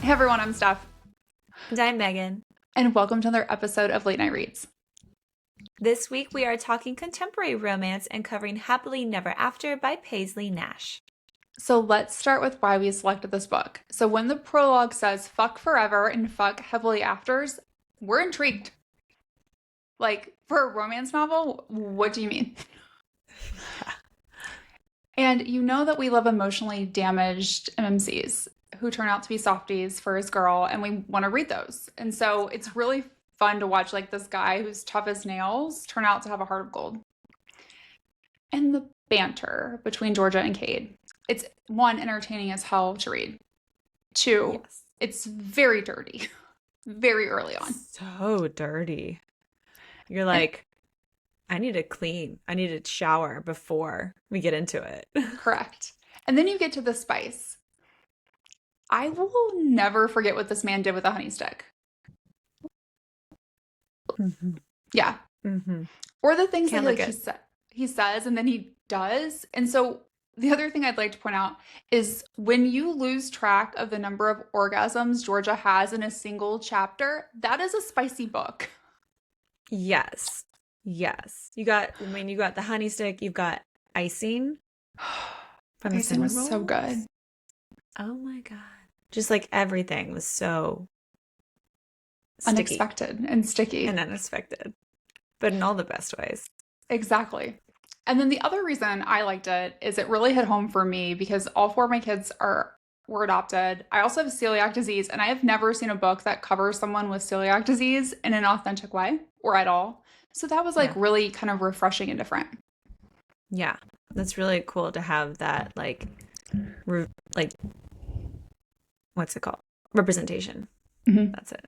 Hey everyone, I'm Steph, And I'm Megan. and welcome to another episode of Late Night Reads. This week we are talking contemporary romance and covering Happily Never After by Paisley Nash. So let's start with why we selected this book. So when the prologue says fuck forever and fuck heavily afters, we're intrigued. Like, for a romance novel, what do you mean? And you know that we love emotionally damaged MMCs who turn out to be softies for his girl, and we want to read those. And so it's really fun to watch like this guy who's tough as nails turn out to have a heart of gold. And the banter between Georgia and Cade. It's one, entertaining as hell to read. Two, Yes. it's very dirty, very early on. So dirty. You're And like, I need to clean. I need to shower before we get into it. correct. And then you get to the spice. I will never forget what this man did with a honey stick. Mm-hmm. Yeah. Mm-hmm. Or the things that Can't look it. he says and then he does. And so the other thing I'd like to point out is when you lose track of the number of orgasms Georgia has in a single chapter, that is a spicy book. Yes. Yes. You got the honey stick, you've got icing from the Icing cinnamon was so rolls. good. Oh my God. Just like everything was so sticky Unexpected and sticky. and unexpected, but in all the best ways. Exactly. And then the other reason I liked it is it really hit home for me because all four of my kids were adopted. I also have celiac disease, and I have never seen a book that covers someone with celiac disease in an authentic way or at all. So that was like Yeah. really kind of refreshing and different. Yeah. That's really cool to have that like what's it called? Representation. Mhm. That's it.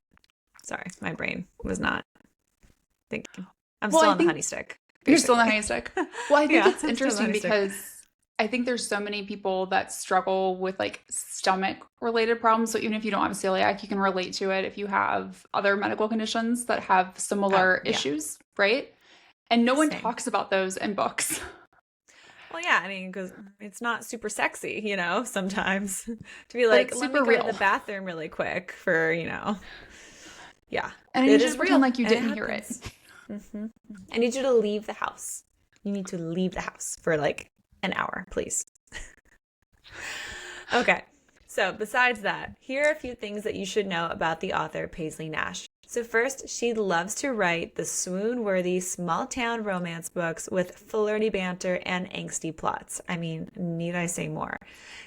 Sorry, my brain was not thinking. I'm Well, still I on the think honey stick. you're still in the Basically. honey stick. Well, I think Yeah, it's I'm still on the interesting honey stick. because I think there's so many people that struggle with like stomach related problems. So even if you don't have celiac, you can relate to it if you have other medical conditions that have Oh, similar yeah. issues, right? And no one Same. talks about those in books. Well, yeah, I mean, because it's not super sexy, sometimes to be But like, it's let me super go to the real. bathroom really quick yeah, And I it need you to is pretend real like you and it didn't hear it. happens. hmm I need you to leave the house. You need to leave the house for like an hour, please. Okay, so besides that, here are a few things that you should know about the author Paisley Nash. So first, she loves to write the swoon-worthy small-town romance books with flirty banter and angsty plots. I mean, need I say more?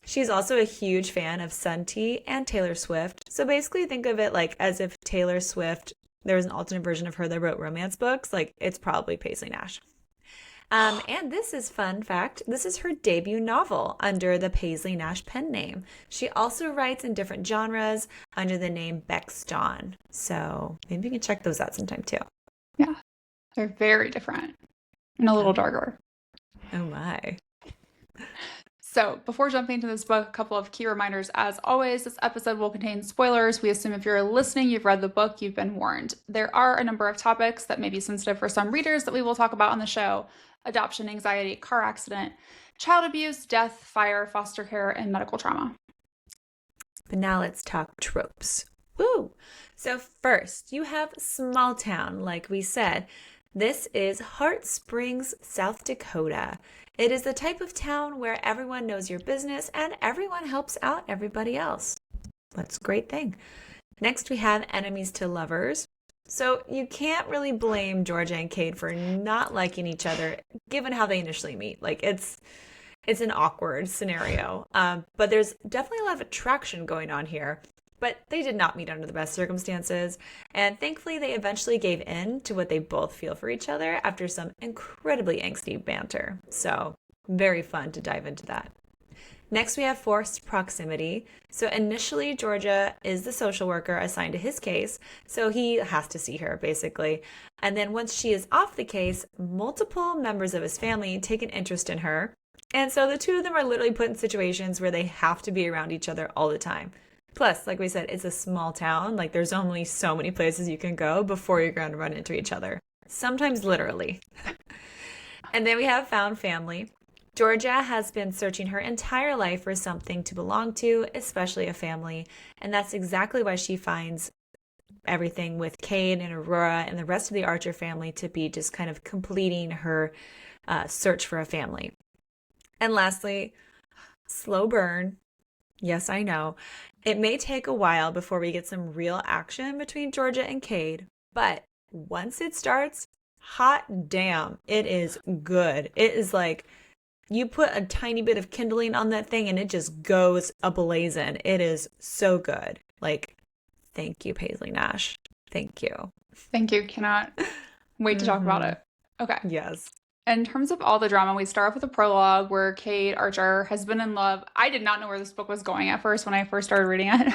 She's also a huge fan of Sun Tea and Taylor Swift. So basically think of it like as if Taylor Swift, there was an alternate version of her that wrote romance books, like it's probably Paisley Nash. And this is fun fact. This is her debut novel under the Paisley Nash pen name. She also writes in different genres under the name Bex Dawn. So maybe you can check those out sometime too. Yeah, they're very different and a little Oh, darker. oh my. So, before jumping into this book, a couple of key reminders. As always, this episode will contain spoilers. We assume if you're listening, you've read the book, you've been warned. There are a number of topics that may be sensitive for some readers that we will talk about on the show: adoption, anxiety, car accident, child abuse, death, fire, foster care, and medical trauma. But now let's talk tropes. Woo! So, first, you have small town, like we said. This is Heart Springs, South Dakota. It is the type of town where everyone knows your business and everyone helps out everybody else. That's a great thing. Next, we have enemies to lovers. So you can't really blame Georgia and Cade for not liking each other, given how they initially meet. Like it's an awkward scenario, but there's definitely a lot of attraction going on here. But they did not meet under the best circumstances, and thankfully they eventually gave in to what they both feel for each other after some incredibly angsty banter. So very fun to dive into that. Next, we have forced proximity. So initially, Georgia is the social worker assigned to his case, so he has to see her basically. And then once she is off the case, multiple members of his family take an interest in her. And so the two of them are literally put in situations where they have to be around each other all the time. Plus, like we said, it's a small town. Like there's only so many places you can go before you're going to run into each other. Sometimes literally. And then we have found family. Georgia has been searching her entire life for something to belong to, especially a family. And that's exactly why she finds everything with Kade and Aurora and the rest of the Archer family to be just kind of completing her search for a family. And lastly, slow burn. Yes, I know. It may take a while before we get some real action between Georgia and Kade, but once it starts, hot damn, it is good. It is like you put a tiny bit of kindling on that thing and it just goes ablazing. It is so good. Like, thank you, Paisley Nash. Thank you. Thank you. Cannot wait to talk about it. Okay. Yes. In terms of all the drama, we start off with a prologue where Kade Archer has been in love. I did not know where this book was going at first when I first started reading it.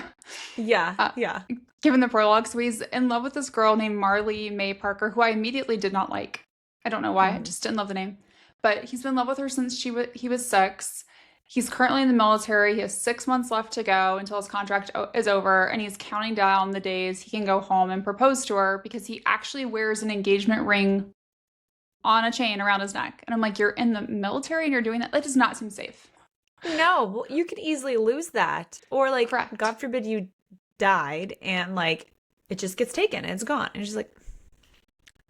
Yeah. Given the prologue, so he's in love with this girl named Marley May Parker, who I immediately did not like. I don't know why. I just didn't love the name. But he's been in love with her since he was 6. He's currently in the military. He has 6 months left to go until his contract is over, and he's counting down the days he can go home and propose to her because he actually wears an engagement ring on a chain around his neck. And I'm like, you're in the military and you're doing that? That does not seem safe. No, well, you could easily lose that. Or like, Correct. God forbid you died and like it just gets taken and it's gone. And it's just like,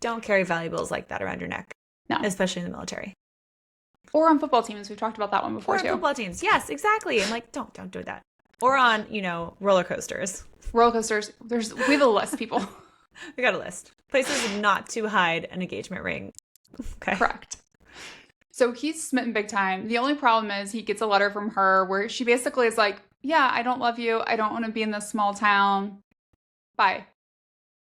don't carry valuables like that around your neck. No. Especially in the military. Or on football teams. We've talked about that one before, or too. on football teams. Yes, exactly. I'm like, don't do that. Or on, roller coasters. Roller coasters. We have a list, people. We got a list. Places not to hide an engagement ring. Okay. Correct. So he's smitten big time. The only problem is he gets a letter from her where she basically is like, yeah, I don't love you. I don't want to be in this small town. Bye.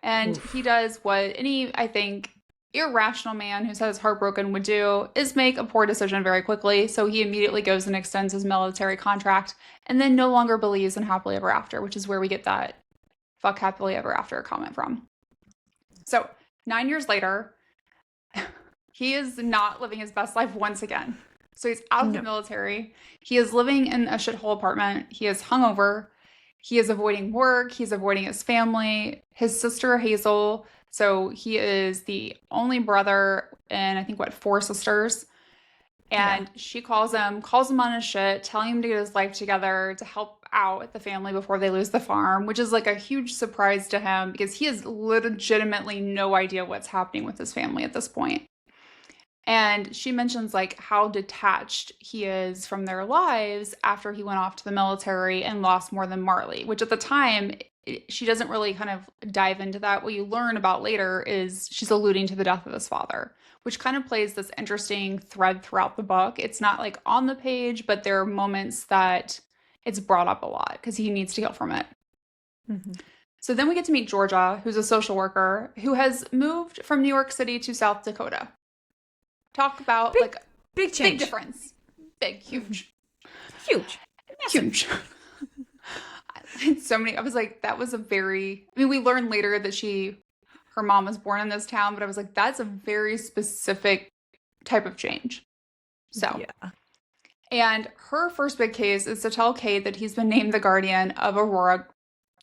And he does what any, I think, irrational man who's had his heart broken would do, is make a poor decision very quickly. So he immediately goes and extends his military contract and then no longer believes in happily ever after, which is where we get that fuck happily ever after comment from. So 9 years later, he is not living his best life once again. So he's out of the military. He is living in a shithole apartment. He is hungover. He is avoiding work. He's avoiding his family. His sister, Hazel. So he is the only brother in, I think, 4 sisters. And she calls him on his shit, telling him to get his life together to help out the family before they lose the farm, which is like a huge surprise to him because he has legitimately no idea what's happening with his family at this point. And she mentions like how detached he is from their lives after he went off to the military and lost more than Marley, which at the time, she doesn't really kind of dive into that. What you learn about later is she's alluding to the death of his father, which kind of plays this interesting thread throughout the book. It's not like on the page, but there are moments that it's brought up a lot because he needs to heal from it. Mm-hmm. So then we get to meet Georgia, who's a social worker who has moved from New York City to South Dakota. Talk about big change. Big difference. Big, huge. Huge. So many, I was like, that was we learned later that her mom was born in this town, but I was like, that's a very specific type of change. So, yeah. And her first big case is to tell Kade that he's been named the guardian of Aurora,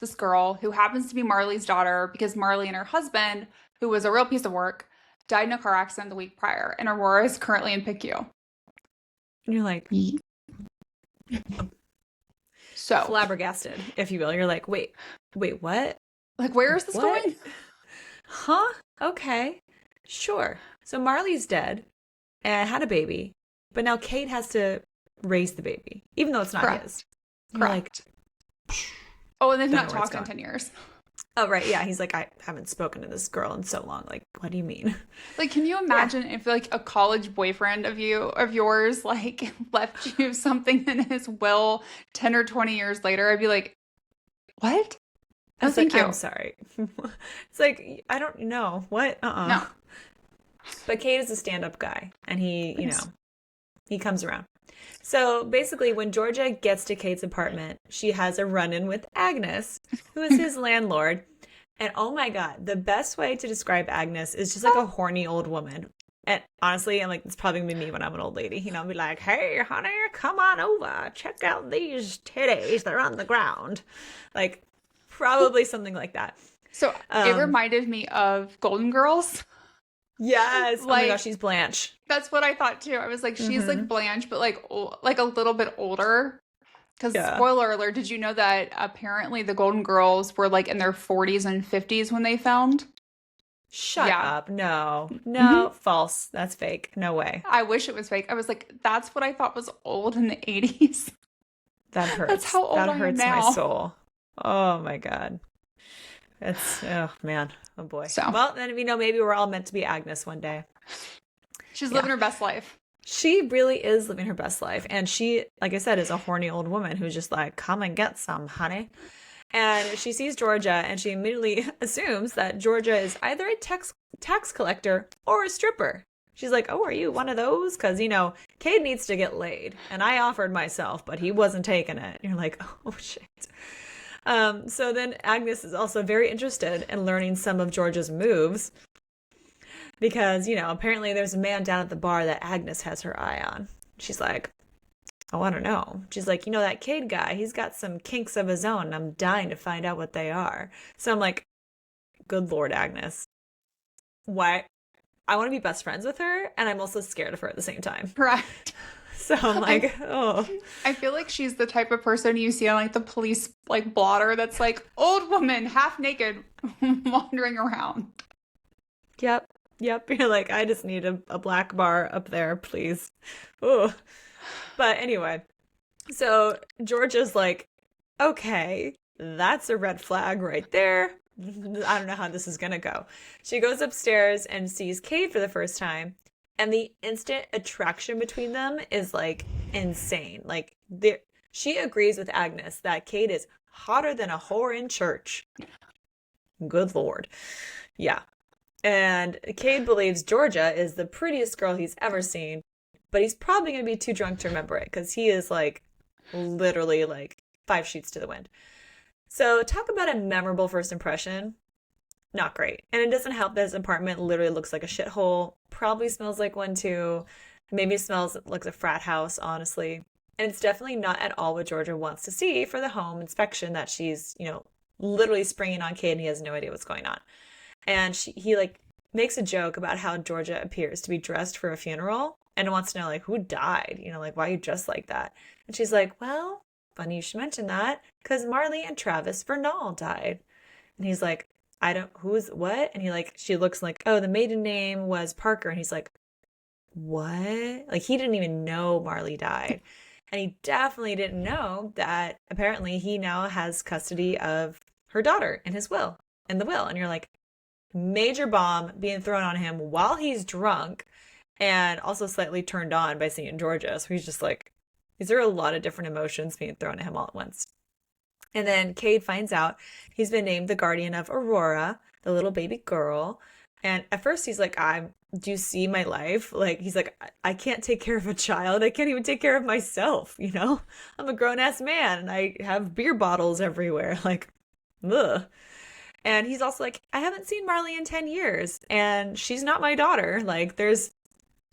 this girl who happens to be Marley's daughter because Marley and her husband, who was a real piece of work, died in a car accident the week prior, and Aurora is currently in PICU. And you're like, so flabbergasted, if you will. You're like, wait, what? Like, where is this going? Huh? Okay, sure. So Marley's dead and had a baby, but now Kade has to raise the baby, even though it's not his. Correct. Like, and they've not talked in 10 years. Oh, right. Yeah. He's like, I haven't spoken to this girl in so long. Like, what do you mean? Like, can you imagine if like a college boyfriend of yours, like left you something in his will 10 or 20 years later? I'd be like, what? Oh, thank you. I'm sorry. It's like, I don't know. What? No. But Kade is a stand-up guy and he comes around. So basically, when Georgia gets to Kate's apartment, she has a run-in with Agnes, who is his landlord. And oh my God, the best way to describe Agnes is just like a horny old woman. And honestly, I'm like, it's probably gonna be me when I'm an old lady. I'll be like, hey, honey, come on over. Check out these titties. They're on the ground. Like, probably something like that. So it reminded me of Golden Girls. Yes. Oh my gosh, Like, she's Blanche. that's what I thought too. I was like, she's like Hmm. Blanche, but like like a little bit older. Because Yeah. spoiler alert, did you know that apparently the Golden Girls were like in their 40s and 50s when they filmed? Shut Yeah. up. No. Hmm. No. False. That's fake. No way. I wish it was fake. I was like, that's what I thought was old in the 80s. That That's hurts. how old That I am hurts my now. soul. Oh my God. It's, oh man. Oh boy. So Well, then we know maybe we're all meant to be Agnes one day. she's Yeah. living her best life. She really is living her best life. And she, like I said, is a horny old woman who's just like, come and get some, honey. And she sees Georgia and she immediately assumes that Georgia is either a tax collector or a stripper. She's like, oh, are you one of those? Because, Cade needs to get laid. And I offered myself, but he wasn't taking it. And you're like, oh, shit. So then Agnes is also very interested in learning some of Georgia's moves because, apparently there's a man down at the bar that Agnes has her eye on. She's like, oh, I don't know. She's like, that Cade guy, he's got some kinks of his own, and I'm dying to find out what they are. So I'm like, good Lord, Agnes. Why? I want to be best friends with her, and I'm also scared of her at the same time. Correct. So I'm like, oh. I feel like she's the type of person you see on like the police like blotter that's like old woman, half naked, wandering around. Yep. You're like, I just need a black bar up there, please. Oh. But anyway, so Georgia's like, okay, that's a red flag right there. I don't know how this is going to go. She goes upstairs and sees Cade for the first time. And the instant attraction between them is like insane. Like, she agrees with Agnes that Cade is hotter than a whore in church. Good Lord. Yeah. And Cade believes Georgia is the prettiest girl he's ever seen, but he's probably going to be too drunk to remember it because he is like literally like 5 sheets to the wind. So, talk about a memorable first impression. Not great. And it doesn't help that his apartment literally looks like a shithole. Probably smells like one too. Maybe smells like a frat house, honestly. And it's definitely not at all what Georgia wants to see for the home inspection that she's, literally springing on Cade and he has no idea what's going on. And he like makes a joke about how Georgia appears to be dressed for a funeral and wants to know like who died, like why are you dressed like that? And she's like, well, funny you should mention that because Marley and Travis Vernal died. And he's like, I don't, who's what? And she looks like, oh, the maiden name was Parker. And he's like, what? Like he didn't even know Marley died. And he definitely didn't know that apparently he now has custody of her daughter in the will. And you're like, major bomb being thrown on him while he's drunk and also slightly turned on by seeing Georgia. So he's just like, these are a lot of different emotions being thrown at him all at once. And then Cade finds out he's been named the guardian of Aurora, the little baby girl. And at first he's like, do you see my life? Like, he's like, I can't take care of a child. I can't even take care of myself, I'm a grown-ass man and I have beer bottles everywhere. Like, ugh. And he's also like, I haven't seen Marley in 10 years and she's not my daughter. Like, there's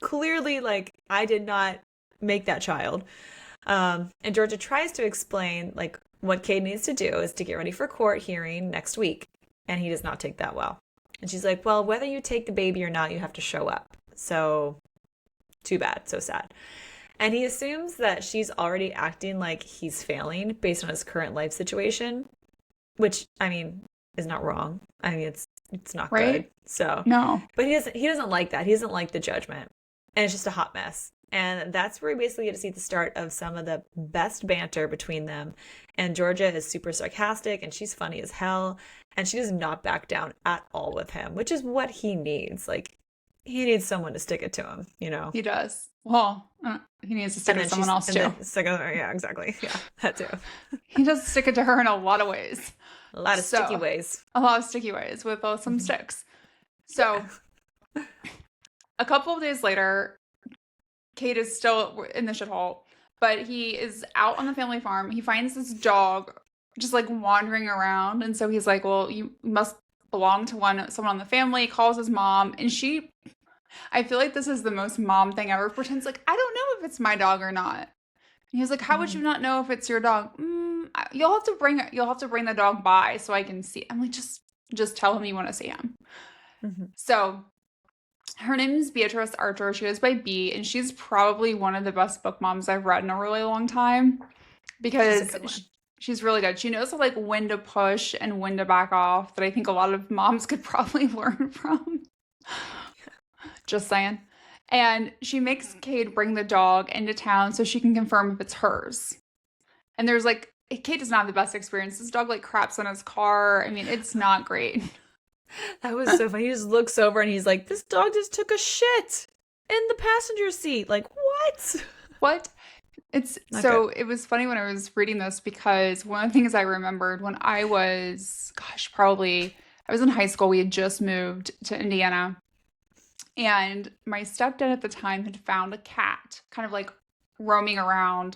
clearly, like, I did not make that child. And Georgia tries to explain, like, what Cade needs to do is to get ready for court hearing next week. And he does not take that well. And she's like, well, whether you take the baby or not, you have to show up. So, too bad. So sad. And he assumes that she's already acting like he's failing based on his current life situation, which, I mean, is not wrong. I mean, it's not Right? good. So, No. but he doesn't like that. He doesn't like the judgment. And it's just a hot mess. And that's where we basically get to see the start of some of the best banter between them. And Georgia is super sarcastic and she's funny as hell. And she does not back down at all with him, which is what he needs. Like, he needs someone to stick it to him, He does. Well, he needs to stick it to someone else too. Yeah, exactly. Yeah, that too. He does stick it to her in a lot of ways. A lot of sticky ways. A lot of sticky ways with some sticks. So, a couple of days later, Cade is still in the shithole, but he is out on the family farm. He finds this dog just like wandering around. And so he's like, well, you must belong to someone on the family. He calls his mom and I feel like this is the most mom thing ever. Pretends like, I don't know if it's my dog or not. And he's like, how would you not know if it's your dog? You'll have to bring the dog by so I can see. I'm like, just tell him you want to see him. Mm-hmm. So Her name is Beatrice Archer. She goes by B, and she's probably one of the best book moms I've read in a really long time She's a because good one. she's really good. She knows like when to push and when to back off that I think a lot of moms could probably learn from. Just saying. And she makes Cade bring the dog into town so she can confirm if it's hers. And there's like, Cade does not have the best experience. This dog like craps on his car. I mean, it's not great. That was so funny. He just looks over and he's like, this dog just took a shit in the passenger seat. Like, what? What? It's Not so good. it was funny when I was reading this because one of the things I remembered when I was, gosh, probably I was in high school. We had just moved to Indiana, and my stepdad at the time had found a cat kind of like roaming around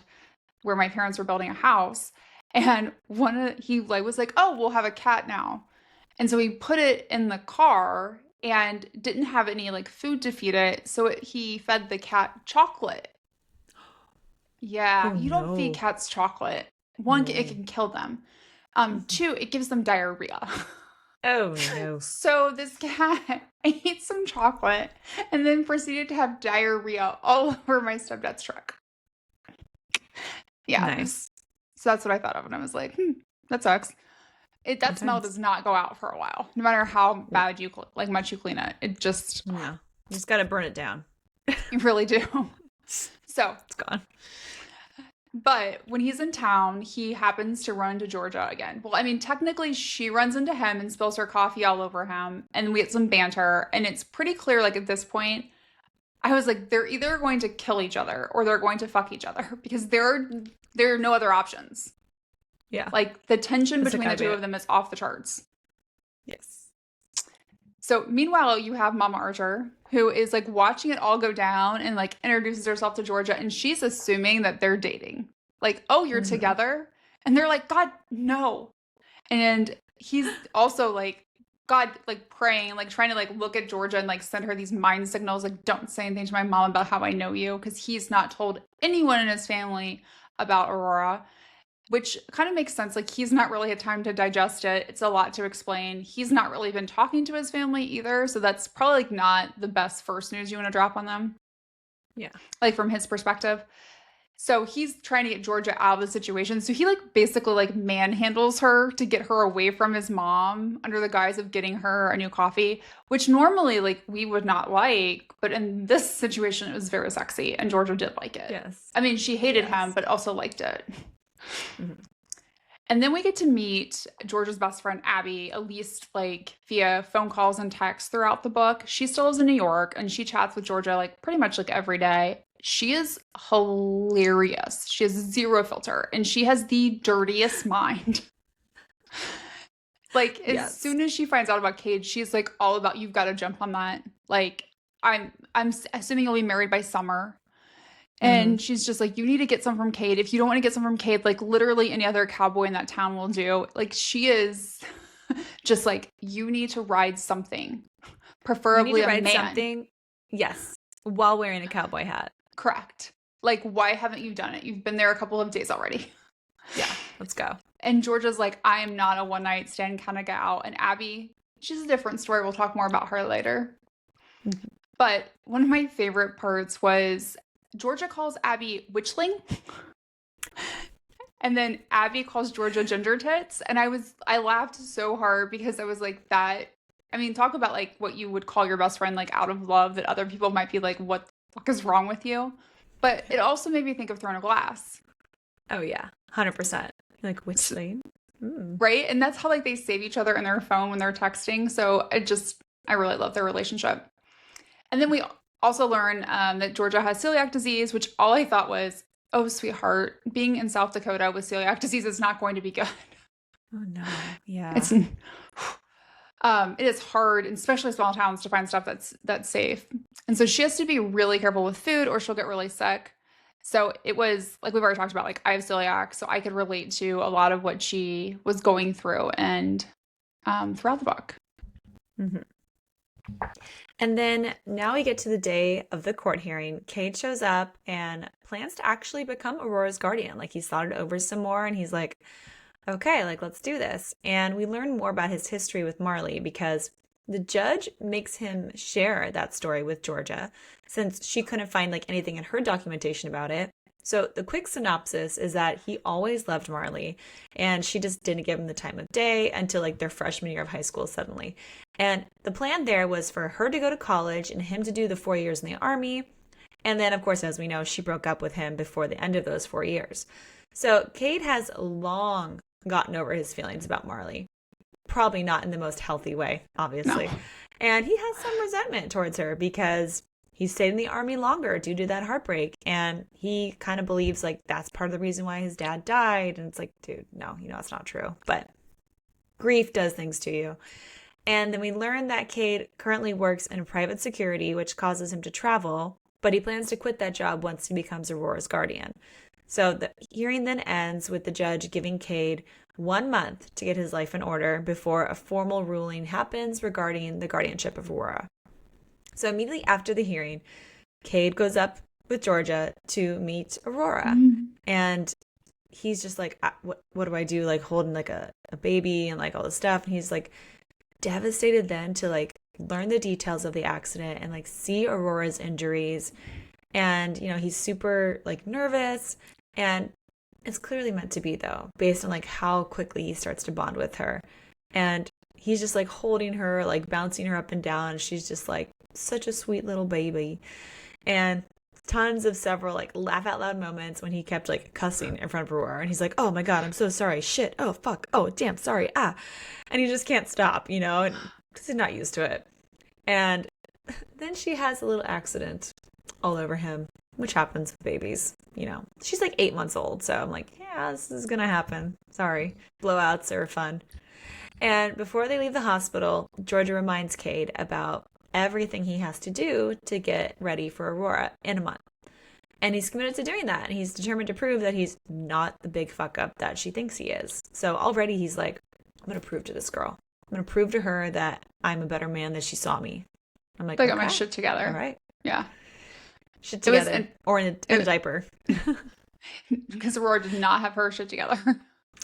where my parents were building a house. And he like was like, "Oh, we'll have a cat now." And so he put it in the car and didn't have any like food to feed it, so he fed the cat chocolate. Oh Yeah, you don't feed no. cats chocolate. One, it No. can kill them. Mhm. Two, it gives them diarrhea. Oh no. So this cat ate some chocolate and then proceeded to have diarrhea all over my stepdad's truck. Yeah, Nice. so that's what I thought of, and I was like, that sucks. Fun That smell times. does not go out for a while, no matter how Nope. bad like much you clean it. It just, No. You just gotta burn it down. you really do. So, It's gone. but when he's in town, he happens to run into Georgia again. Well, I mean, technically, she runs into him and spills her coffee all over him, and we get some banter. And it's pretty clear, like at this point, I was like, they're either going to kill each other or they're going to fuck each other because there are no other options. Yeah. Like the tension That's between the gotta be two of it. them is off the charts. Yes. So meanwhile, you have Mama Archer, who is like watching it all go down and like introduces herself to Georgia, and she's assuming that they're dating. Like, oh, you're Hmm. together? And they're like, God, no. And he's also like, God, like praying, like trying to like look at Georgia and like send her these mind signals, like, don't say anything to my mom about how I know you, because he's not told anyone in his family about Aurora, which kind of makes sense. Like, he's not really had time to digest it. It's a lot to explain. He's not really been talking to his family either. So that's probably like not the best first news you want to drop on them, Yeah. like from his perspective. So he's trying to get Georgia out of the situation. So he like basically like manhandles her to get her away from his mom under the guise of getting her a new coffee, which normally like we would not like, but in this situation it was very sexy and Georgia did like it. Yes. I mean, she hated him Yes. but also liked it. Hmm. And then we get to meet Georgia's best friend, Abby, at least like via phone calls and texts throughout the book. She still lives in New York and she chats with Georgia like pretty much like every day. She is hilarious. She has zero filter and she has the dirtiest mind. Like as Yes. soon as she finds out about Cage, she's like all about you've got to jump on that. Like I'm assuming you'll be married by summer. Hmm. And she's just like, you need to get some from Cade. If you don't want to get some from Cade, like literally any other cowboy in that town will do. Like she is just like, you need to ride something, You need preferably to a write man. something, yes, while wearing a cowboy hat. Correct. Like, why haven't you done it? You've been there a couple of days already. Yeah, let's go. And Georgia's like, I am not a one night stand kind of gal. And Abby, she's a different story. We'll talk more about her later. Mhm. But one of my favorite parts was Georgia calls Abby witchling. And then Abby calls Georgia ginger tits. And I laughed so hard because I was like, that, I mean, talk about like what you would call your best friend, like out of love, that other people might be like, what the fuck is wrong with you? But it also made me think of Throne of Glass, Oh yeah, 100%. Like which lane? Mm. right? And that's how like they save each other in their phone when they're texting. So I really love their relationship. And then we also learn that Georgia has celiac disease, which all I thought was, oh, sweetheart, being in South Dakota with celiac disease is not going to be good. Oh no. Yeah. It's it is hard, especially small towns, to find stuff that's safe. And so she has to be really careful with food or she'll get really sick. So it was like we've already talked about, like I have celiac, so I could relate to a lot of what she was going through and throughout the book. Hmm. And then now we get to the day of the court hearing. Cade shows up and plans to actually become Aurora's guardian. Like he's thought it over some more and he's like, okay, like let's do this. And we learn more about his history with Marley because The judge makes him share that story with Georgia since she couldn't find like anything in her documentation about it. So the quick synopsis is that he always loved Marley and she just didn't give him the time of day until like their freshman year of high school suddenly. And the plan there was for her to go to college and him to do the 4 years in the army. And then, of course, as we know, she broke up with him before the end of those 4 years. So Kade has long gotten over his feelings about Marley. Probably not in the most healthy way, obviously. No. And he has some resentment towards her because he stayed in the army longer due to that heartbreak. And he kind of believes like that's part of the reason why his dad died. And it's like, dude, no, that's not true. But grief does things to you. And then we learn that Kade currently works in private security, which causes him to travel, but he plans to quit that job once he becomes Aurora's guardian. So the hearing then ends with the judge giving Kade 1 month to get his life in order before a formal ruling happens regarding the guardianship of Aurora. So immediately after the hearing, Kade goes up with Georgia to meet Aurora. Mm-hmm. And he's just like, what do I do? Like holding like a baby and like all this stuff. And he's like devastated then to like learn the details of the accident and like see Aurora's injuries. And, he's super like nervous, and it's clearly meant to be though, based on like how quickly he starts to bond with her. And he's just like holding her, like bouncing her up and down. She's just like such a sweet little baby. And tons of several like laugh out loud moments when he kept like cussing in front of Aurora. And he's like, oh my God, I'm so sorry. Shit. Oh, fuck. Oh, damn. Sorry. Ah. And he just can't stop, and because he's not used to it. And then she has a little accident all over him, which happens with babies. She's like 8 months old. So I'm like, yeah, this is going to happen. Sorry. Blowouts are fun. And before they leave the hospital, Georgia reminds Kade about everything he has to do to get ready for Aurora in a month. And he's committed to doing that. And he's determined to prove that he's not the big fuck up that she thinks he is. So already he's like, I'm going to prove to this girl. I'm going to prove to her that I'm a better man than she saw me. I'm like, I okay. got my shit together. All right. Yeah. Shit together. Or in a diaper. Because Aurora did not have her shit together.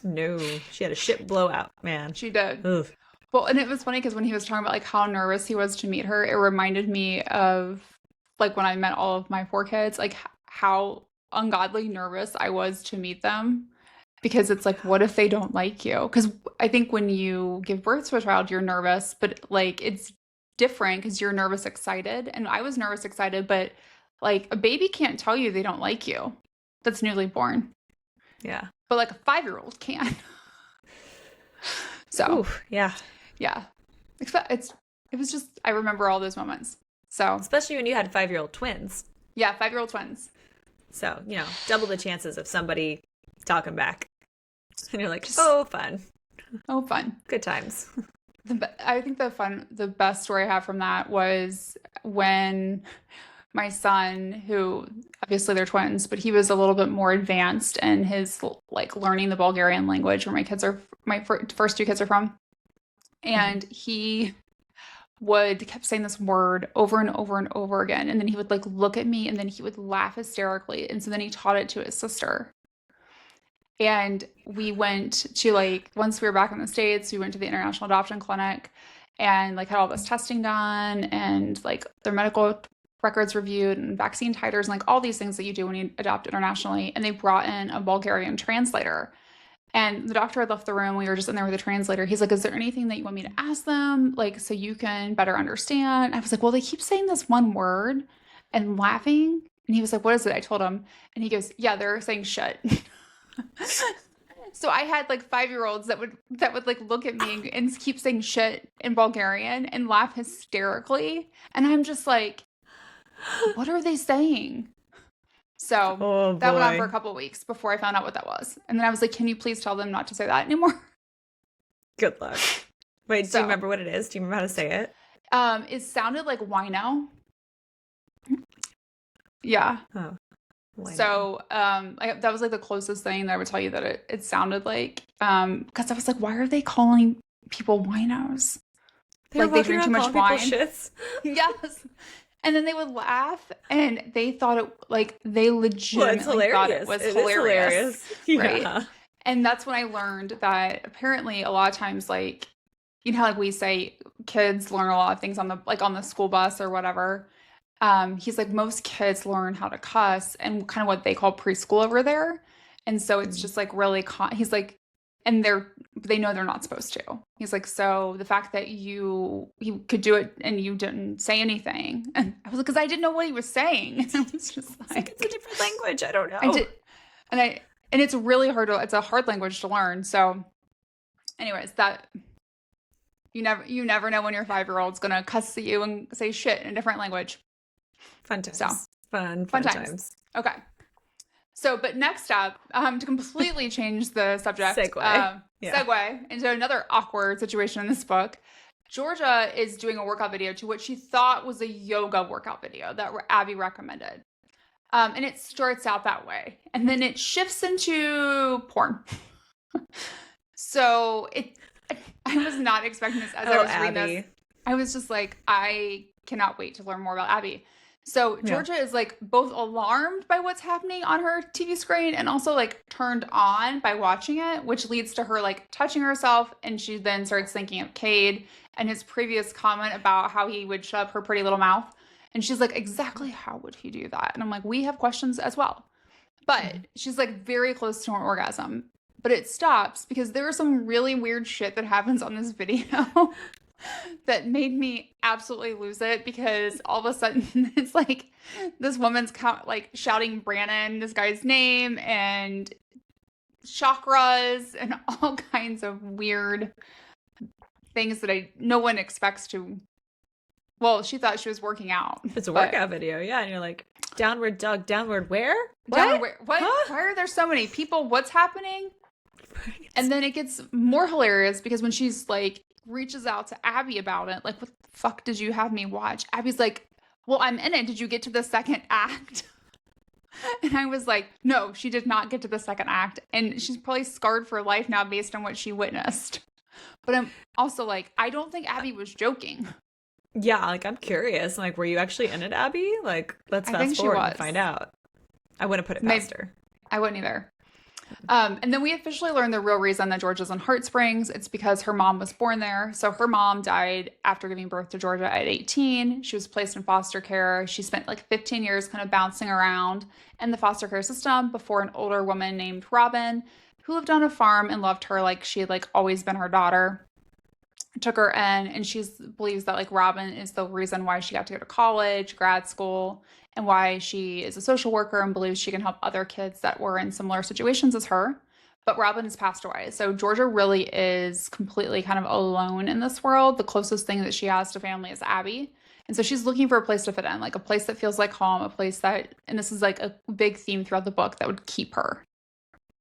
No. She had a shit blowout, man. She did. Ugh. Well, and it was funny because when he was talking about like how nervous he was to meet her, it reminded me of like when I met all of my 4 kids, like how ungodly nervous I was to meet them. Because it's like, what if they don't like you? Because I think when you give birth to a child, you're nervous, but like it's different because you're nervous excited. And I was nervous excited, but like a baby can't tell you they don't like you. That's newly born. Yeah. But like a 5-year-old can. So, oof, yeah. Yeah. It was just, I remember all those moments. So, especially when you had 5-year-old twins. Yeah, 5-year-old twins. So, double the chances of somebody talking back. And you're like, oh, fun. Oh, fun. Good times. I think the best story I have from that was when my son, who obviously they're twins, but he was a little bit more advanced in his like learning the Bulgarian language, where my first 2 kids are from. And he kept saying this word over and over and over again. And then he would like look at me and then he would laugh hysterically. And so then he taught it to his sister. And we went to like, once we were back in the States, we went to the International Adoption Clinic and like had all this testing done and like their medical records reviewed and vaccine titers and like all these things that you do when you adopt internationally. And they brought in a Bulgarian translator. And the doctor had left the room. We were just in there with the translator. He's like, is there anything that you want me to ask them? Like, so you can better understand? I was like, well, they keep saying this one word and laughing. And he was like, what is it? I told him. And he goes, yeah, they're saying shit. So I had like 5-year-olds that would like look at me and keep saying shit in Bulgarian and laugh hysterically. And I'm just like, what are they saying? So that went on for a couple of weeks before I found out what that was. And then I was like, can you please tell them not to say that anymore? Good luck. Wait, do you remember what it is? Do you remember how to say it? It sounded like wino. Yeah. Oh. Wino. So that was like the closest thing that I would tell you that it sounded like. Because I was like, why are they calling people winos? Like they drink too much wine. Yes. And then they would laugh, and they thought it like they legitimately thought it was hilarious. Yeah. Right. And that's when I learned that apparently a lot of times, like, you know how like we say kids learn a lot of things on the like on the school bus or whatever. He's like most kids learn how to cuss and kind of what they call preschool over there. And so it's Mm. just like really he's like and they know they're not supposed to. He's like, so the fact that you could do it and you didn't say anything. And I was like, because I didn't know what he was saying. And I was just It's like it's a like different language. I don't I know. did and I and it's really hard to it's a hard language to learn. So anyways, that you never know when your 5-year-old's gonna cuss at you and say shit in a different language. Fun So times. Fun fun times. times. Okay. So, but next up, to completely change the subject, Segue. Yeah. segue into another awkward situation in this book. Georgia is doing a workout video to what she thought was a yoga workout video that Abby recommended. And it starts out that way. And then it shifts into porn. So I was not expecting this as I was reading Abby. this. I was just like, I cannot wait to learn more about Abby. So Yeah. Georgia is like both alarmed by what's happening on her TV screen and also like turned on by watching it, which leads to her like touching herself. And she then starts thinking of Kade and his previous comment about how he would shut up her pretty little mouth. And she's like, exactly how would he do that? And I'm like, we have questions as well. But she's like very close to an orgasm. But it stops because there is some really weird shit that happens on this video that made me absolutely lose it because all of a sudden it's like this woman's like shouting Brannon, this guy's name, and chakras and all kinds of weird things that no one expects to. Well, she thought she was working out. It's a workout video, yeah. And you're like, downward dog, downward where? What? Huh? Why are there so many people? What's happening? And then it gets more hilarious because when she's like reaches out to Abby about it, like, what the fuck did you have me watch? Abby's like, well, I'm in it. Did you get to the second act? And I was like, no, she did not get to the second act. And she's probably scarred for life now based on what she witnessed. But I'm also like, I don't think Abby was joking. Yeah, like I'm curious. Like, were you actually in it, Abby? Like, let's I think fast she forward was. and find out. I wouldn't put it Maybe- past her. I wouldn't either. And then we officially learned the real reason that Georgia's in Heart Springs. It's because her mom was born there. So her mom died after giving birth to Georgia at 18. She was placed in foster care. She spent like 15 years kind of bouncing around in the foster care system before an older woman named Robin, who lived on a farm and loved her like she had like always been her daughter, took her in. And she believes that like Robin is the reason why she got to go to college, grad school, and why she is a social worker and believes she can help other kids that were in similar situations as her. But Robin has passed away. So Georgia really is completely kind of alone in this world. The closest thing that she has to family is Abby. And so she's looking for a place to fit in, like a place that feels like home, a place that, and this is like a big theme throughout the book, that would keep her.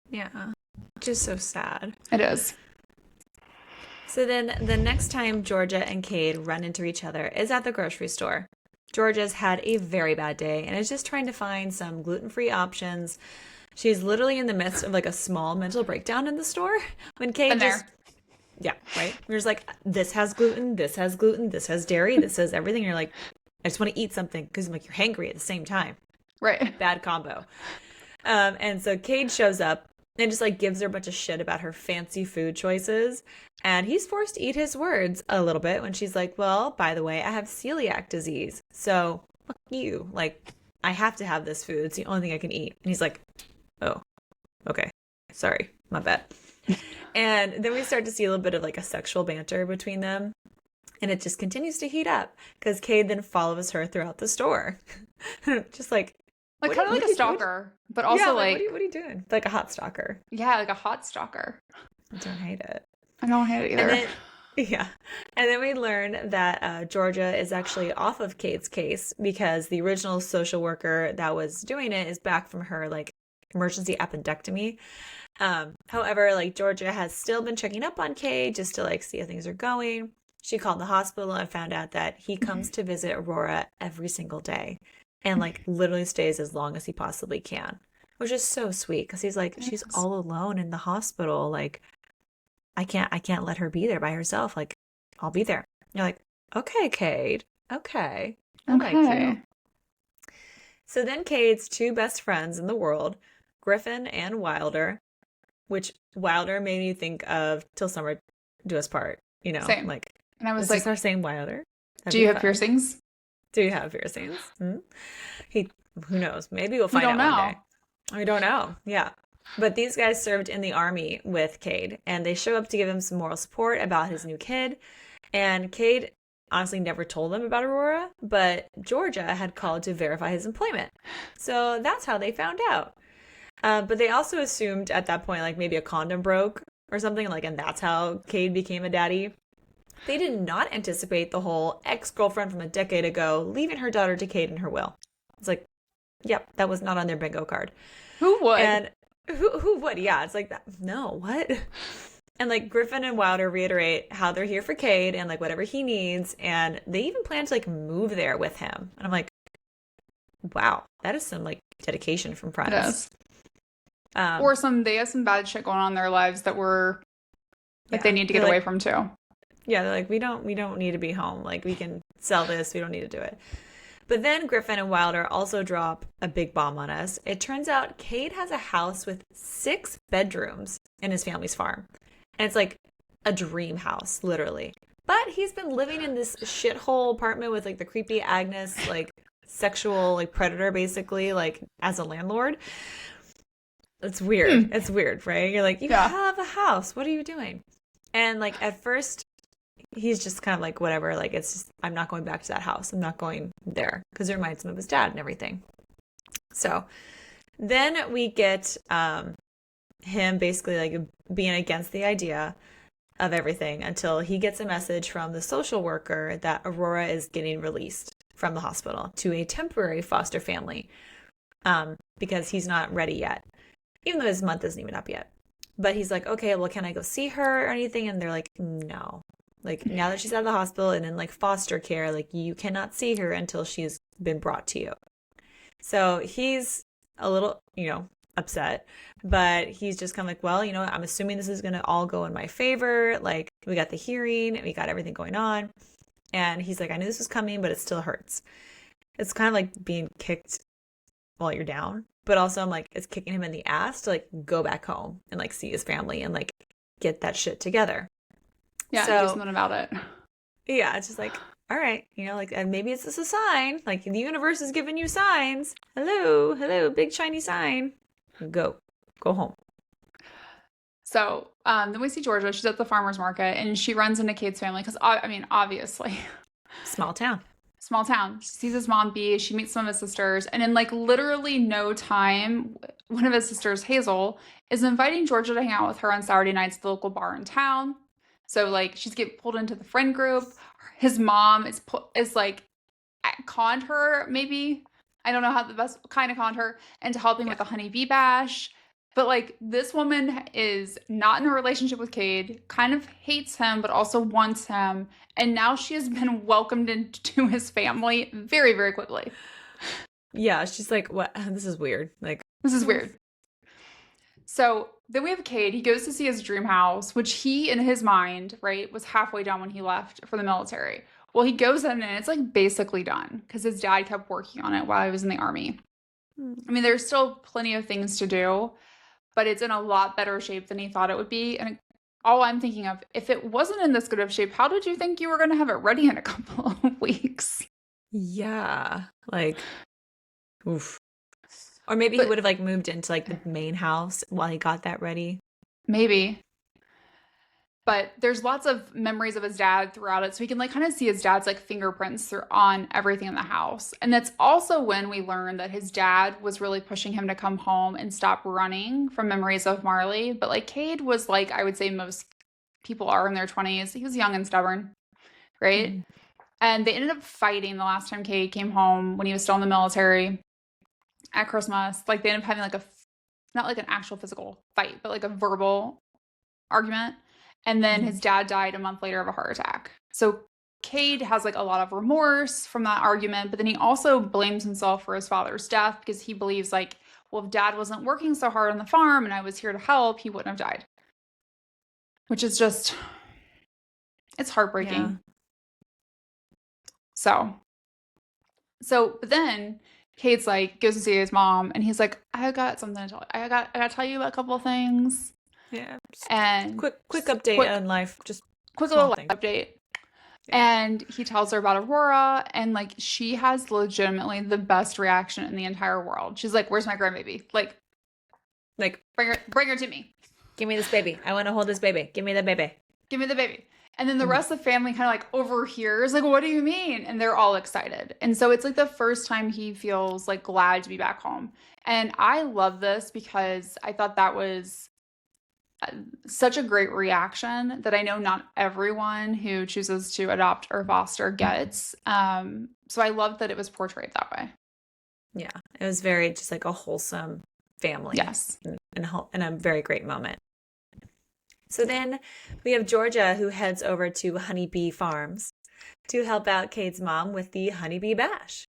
Yeah. Just so sad. It is. So then the next time Georgia and Kade run into each other is at the grocery store. Georgia's had a very bad day and is just trying to find some gluten-free options. She's literally in the midst of like a small mental breakdown in the store when Kade just... Yeah, right? You're just like, this has gluten, this has gluten, this has dairy, this has everything. You're like, I just want to eat something because like you're hangry at the same time. Right. Bad combo. And so Kade shows up and just like gives her a bunch of shit about her fancy food choices. And he's forced to eat his words a little bit when she's like, well, by the way, I have celiac disease. So fuck you. Like, I have to have this food. It's the only thing I can eat. And he's like, oh, okay. Sorry. My bad. And then we start to see a little bit of like a sexual banter between them. And it just continues to heat up because Kade then follows her throughout the store. Just like Kind of like a stalker, but also yeah, like what are you doing? Like a hot stalker. Yeah, like a hot stalker. I don't hate it. I don't hate it either. And then we learn that Georgia is actually off of Kate's case because the original social worker that was doing it is back from her like emergency appendectomy. However, like Georgia has still been checking up on Kate just to like see how things are going. She called the hospital and found out that he comes to visit Aurora every single day and like literally stays as long as he possibly can, which is so sweet because he's like, she's all alone in the hospital. Like, I can't let her be there by herself. Like, I'll be there. You're like, okay, Kade. Okay. Okay. So then Kade's two best friends in the world, Griffin and Wilder, which Wilder made me think of Till Summer Do Us Part. Same. like, And I was is this like, our same Wilder? That'd do be you have fun. piercings? Do you have piercings? He, who knows? Maybe we'll We find don't out one know. day. I don't know. Yeah. But these guys served in the army with Cade, and they show up to give him some moral support about his new kid. And Cade honestly never told them about Aurora, but Georgia had called to verify his employment. So that's how they found out. But they also assumed at that point, like maybe a condom broke or something, like, and that's how Cade became a daddy. They did not anticipate the whole ex-girlfriend from a decade ago leaving her daughter to Cade in her will. It's like, yep, that was not on their bingo card. Who would? And who would? Yeah, it's like that. No, what? And like Griffin and Wilder reiterate how they're here for Cade and like whatever he needs, and they even plan to like move there with him. And I'm like, wow, that is some like dedication from It friends. is. Or they have some bad shit going on in their lives that they need to get away from too. Yeah, they're like, we don't need to be home. Like, we can sell this. We don't need to do it. But then Griffin and Wilder also drop a big bomb on us. It turns out Cade has a house with 6 bedrooms in his family's farm. And it's like a dream house, literally. But he's been living in this shithole apartment with like the creepy Agnes, like sexual like predator, basically, like as a landlord. It's weird. It's weird, right? You're like, you have a house. What are you doing? And like at first, he's just kind of like, whatever, like, it's just, I'm not going back to that house. I'm not going there because it reminds him of his dad and everything. So then we get him basically like being against the idea of everything until he gets a message from the social worker that Aurora is getting released from the hospital to a temporary foster family because he's not ready yet, even though his month isn't even up yet. But he's like, okay, well, can I go see her or anything? And they're like, no. Like, now that she's out of the hospital and in, like, foster care, like, you cannot see her until she's been brought to you. So he's a little, upset. But he's just kind of like, well, I'm assuming this is going to all go in my favor. Like, we got the hearing. We got everything going on. And he's like, I knew this was coming, but it still hurts. It's kind of like being kicked while you're down. But also, I'm like, it's kicking him in the ass to, like, go back home and, like, see his family and, like, get that shit together. Yeah, do something about it. Yeah, it's just like, all right, like, and maybe it's just a sign. Like, the universe is giving you signs. Hello, big shiny sign. Go home. So then we see Georgia. She's at the farmer's market, and she runs into Cade's family because, obviously. Small town. Small town. She sees his mom, B. She meets some of his sisters. And in, like, literally no time, one of his sisters, Hazel, is inviting Georgia to hang out with her on Saturday nights at the local bar in town. So, like, she's getting pulled into the friend group. His mom is like, conned her, maybe. I don't know how the best kind of conned her into helping with the honeybee bash. But, like, this woman is not in a relationship with Cade, kind of hates him, but also wants him. And now she has been welcomed into his family very, very quickly. Yeah, she's like, what? This is weird. Like, this is weird. So then we have Cade. He goes to see his dream house, which he, in his mind, right, was halfway done when he left for the military. Well, he goes in and it's like basically done because his dad kept working on it while he was in the army. I mean, there's still plenty of things to do, but it's in a lot better shape than he thought it would be. And all I'm thinking of, if it wasn't in this good of shape, how did you think you were going to have it ready in a couple of weeks? Yeah, like, oof. Or maybe he would have like moved into like the main house while he got that ready. Maybe. But there's lots of memories of his dad throughout it. So we can like kind of see his dad's like fingerprints on everything in the house. And that's also when we learned that his dad was really pushing him to come home and stop running from memories of Marley. But like Cade was like, I would say most people are in their 20s. He was young and stubborn, right? Mm-hmm. And they ended up fighting the last time Cade came home when he was still in the military. At Christmas, like they ended up having like not like an actual physical fight, but like a verbal argument. And then his dad died a month later of a heart attack. So Cade has like a lot of remorse from that argument, but then he also blames himself for his father's death because he believes like, well, if dad wasn't working so hard on the farm and I was here to help, he wouldn't have died. Which is just, it's heartbreaking. Yeah. But then Cade's like, goes to see his mom, and he's like, I got something to tell you. I got to tell you about a couple of things. Yeah. And quick update on life. Just quick Small little thing. update. Yeah. And he tells her about Aurora, and like she has legitimately the best reaction in the entire world. She's like, "Where's my grandbaby? Like, Like, bring her to me. give me this baby. I want to hold this baby. Give me the baby. Give me the baby." And then the Mhm. rest of the family kind of like overhears, like, "What do you mean?" And they're all excited. And so it's like the first time he feels like glad to be back home. And I love this because I thought that was such a great reaction that I know not everyone who chooses to adopt or foster gets. So I love that it was portrayed that way. Yeah. It was very just like a wholesome family Yes. and a very great moment. So then we have Georgia who heads over to Honeybee Farms to help out Kate's mom with the honeybee bash.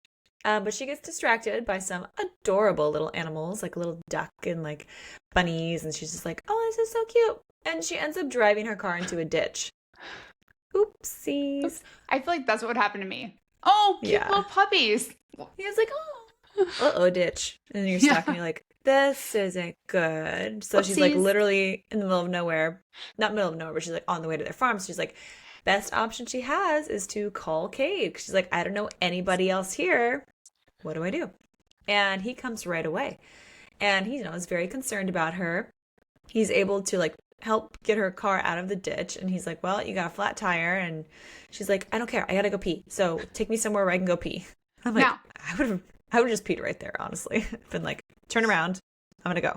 But she gets distracted by some adorable little animals, like a little duck and like bunnies, and she's just like, "Oh, this is so cute!" And she ends up driving her car into a ditch. Oopsies. I feel like that's what would happen to me. Oh, cute Yeah. little puppies. He was like, "Oh, uh-oh, ditch," and you're stuck, and Yeah. you're like, "This isn't good." So she's like Whoopsies. literally in the middle of nowhere, not middle of nowhere, but she's like on the way to their farm. So she's like, best option she has is to call Cade. She's like, "I don't know anybody else here. What do I do?" And he comes right away. And he, is very concerned about her. He's able to like help get her car out of the ditch. And he's like, "Well, you got a flat tire." And she's like, "I don't care. I gotta go pee. So take me somewhere where I can go pee." I'm like, Now, I would have just peed right there, honestly. Been like, "Turn around. I'm gonna go."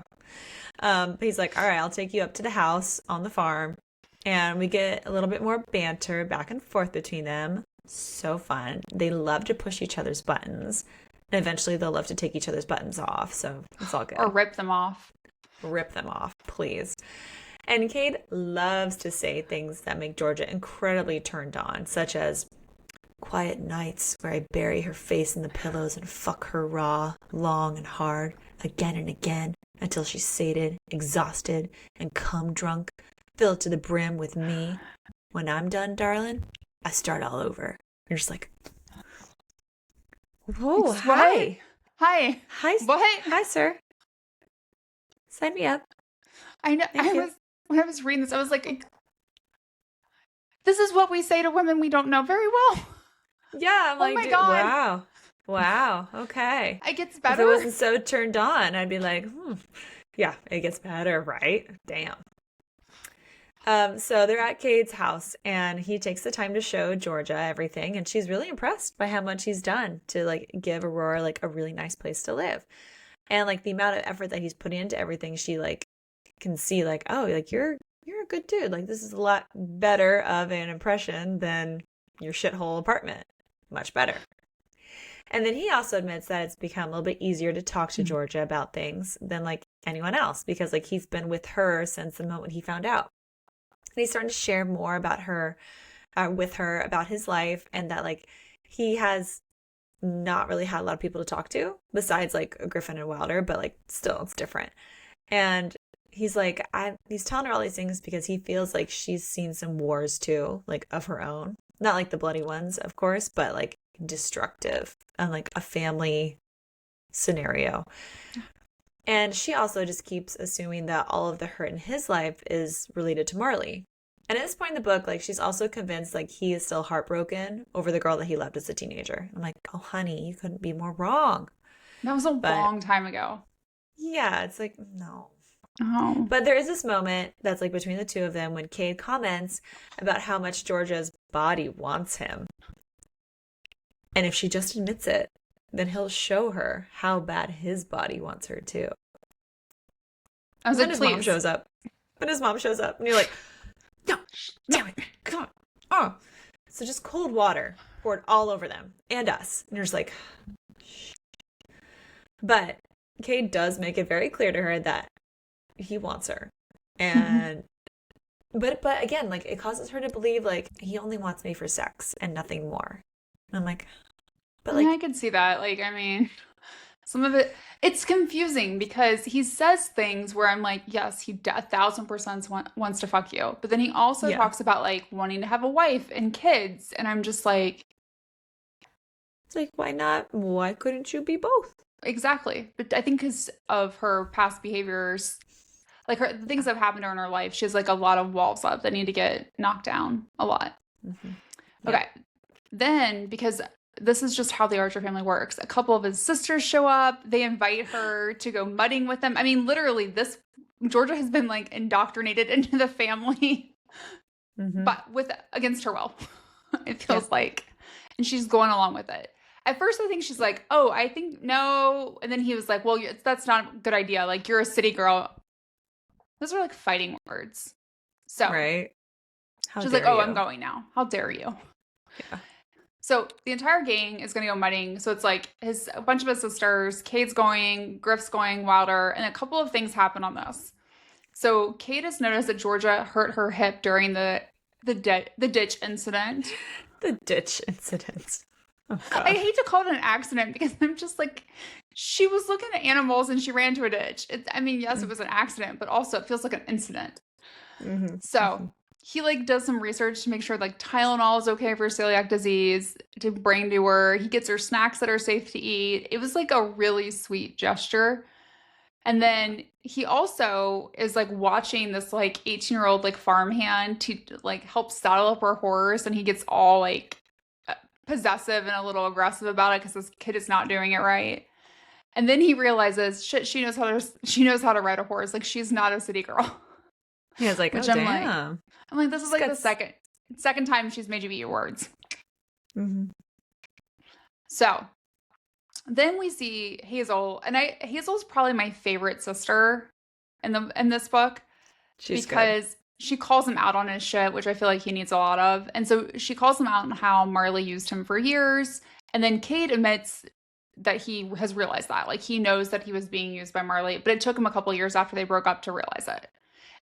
But he's like, "All right, I'll take you up to the house on the farm." And we get a little bit more banter back and forth between them. So fun. They love to push each other's buttons. And eventually they'll love to take each other's buttons off. So it's all good. or rip them off. Rip them off, please. And Cade loves to say things that make Georgia incredibly turned on, such as quiet nights where I bury her face in the pillows and fuck her raw, long and hard, again and again, until she's sated, exhausted, and cum drunk, filled to the brim with me. When I'm done, darling, I start all over. You're just like, "Whoa, What? hi. Hi. Hi, What? hi, sir. Sign me up. I know. Thank you." When I was reading this, I was like, this is what we say to women we don't know very well. Yeah, I'm Oh like, my dude, God. wow. Wow, okay. It gets If it better. wasn't so turned on, I'd be like, yeah, it gets better, right? Damn. So they're at Cade's house and he takes the time to show Georgia everything, and she's really impressed by how much he's done to like give Aurora like a really nice place to live. And like the amount of effort that he's putting into everything, she like can see like, oh, like you're a good dude. Like this is a lot better of an impression than your shithole apartment. Much better. And then he also admits that it's become a little bit easier to talk to Georgia about things than like anyone else because like he's been with her since the moment he found out. And he's starting to share more about her, with her about his life, and that like he has not really had a lot of people to talk to besides like Griffin and Wilder, but like still it's different. And he's like, he's telling her all these things because he feels like she's seen some wars too, like of her own. Not like the bloody ones, of course, but like destructive and like a family scenario. And she also just keeps assuming that all of the hurt in his life is related to Marley. And at this point in the book, like she's also convinced like he is still heartbroken over the girl that he loved as a teenager. I'm like, "Oh, honey, you couldn't be more wrong." That was a But long time ago. yeah, it's like, no. Oh. But there is this moment that's like between the two of them when Cade comments about how much Georgia's body wants him. And if she just admits it, then he'll show her how bad his body wants her too. I was Then like, his mom please. shows up. Then his mom shows up, and you're like, "No, damn it, come on." Oh. So just cold water poured all over them and us. And you're just like, shh. But Cade does make it very clear to her that he wants her. And but again, like it causes her to believe like he only wants me for sex and nothing more. And I'm like, but Yeah, I like, could see that. Like, I mean, some of it's confusing because he says things where I'm like, yes, he 1,000% wants to fuck you. But then he also yeah. talks about like wanting to have a wife and kids. And I'm just like, It's like, why not? Why couldn't you be both? exactly. But I think because of her past behaviors, Like the things that have happened to her in her life, she has like a lot of walls up that need to get knocked down a lot. Hmm. Yeah. Okay. Then, because this is just how the Archer family works, a couple of his sisters show up. They invite her to go mudding with them. I mean, literally, this Georgia has been like indoctrinated into the family, Hmm. but with against her will, it Yeah. feels like. And she's going along with it. At first, I think she's like, oh, I think no. And then he was like, well, that's not a good idea. Like, you're a city girl. Those are like fighting words. So Right. How she's like, dare oh, I'm you? going now. How dare you? Yeah. So the entire gang is going to go mudding. So it's like a bunch of his sisters, Cade's going, Griff's going, Wilder, and a couple of things happen on this. So Kate has noticed that Georgia hurt her hip during the ditch incident. The ditch incident. Oh I God. hate to call it an accident because I'm just like, she was looking at animals and she ran to a ditch. I mean, yes, it was an accident, but also it feels like an incident. Mm-hmm. So he like does some research to make sure like Tylenol is okay for celiac disease, to bring to her. He gets her snacks that are safe to eat. It was like a really sweet gesture. And then he also is like watching this like 18-year-old like farmhand to like help saddle up her horse, and he gets all like possessive and a little aggressive about it because this kid is not doing it right. And then he realizes, shit, she knows how to ride a horse. Like she's not a city girl. He was like, oh Which damn. I'm like, this is like the That's- second time she's made you eat your words. Mm-hmm. So then we see Hazel, and Hazel's probably my favorite sister in this book She's good. because she calls him out on his shit, which I feel like he needs a lot of. And so she calls him out on how Marley used him for years. And then Cade admits that he has realized that. Like he knows that he was being used by Marley, but it took him a couple years after they broke up to realize it.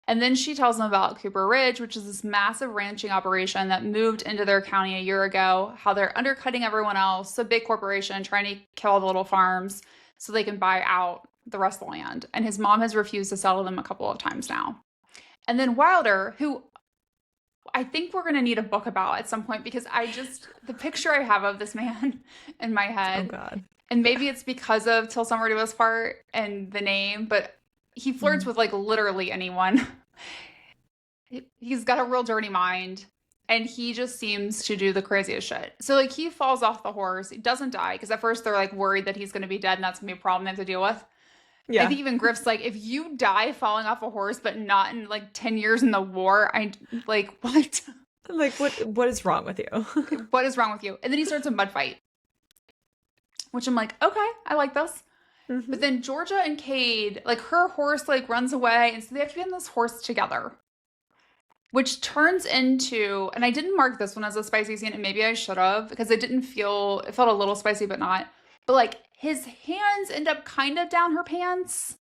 And then she tells him about Cooper Ridge, which is this massive ranching operation that moved into their county a year ago, how they're undercutting everyone else, a big corporation trying to kill all the little farms so they can buy out the rest of the land. And his mom has refused to sell them a couple of times now. And then Wilder, who I think we're going to need a book about at some point because the picture I have of this man in my Oh head, God. and maybe it's because of Till Summer Do Us Part and the name, but he flirts with like literally anyone. He's got a real dirty mind and he just seems to do the craziest shit. So like he falls off the horse. He doesn't die because at first they're like worried that he's going to be dead and that's going to be a problem they have to deal with. Yeah. I think even Griff's like, if you die falling off a horse but not in like 10 years in the war, I like, what? Like what is wrong with you? What is wrong with you? And then he starts a mud fight, which I'm like, okay, I like this. Mm-hmm. But then Georgia and Cade, like her horse like runs away, and so they have to be on this horse together. Which turns into, and I didn't mark this one as a spicy scene, and maybe I should have, because it felt a little spicy, but not. But like his hands end up kind of down her pants.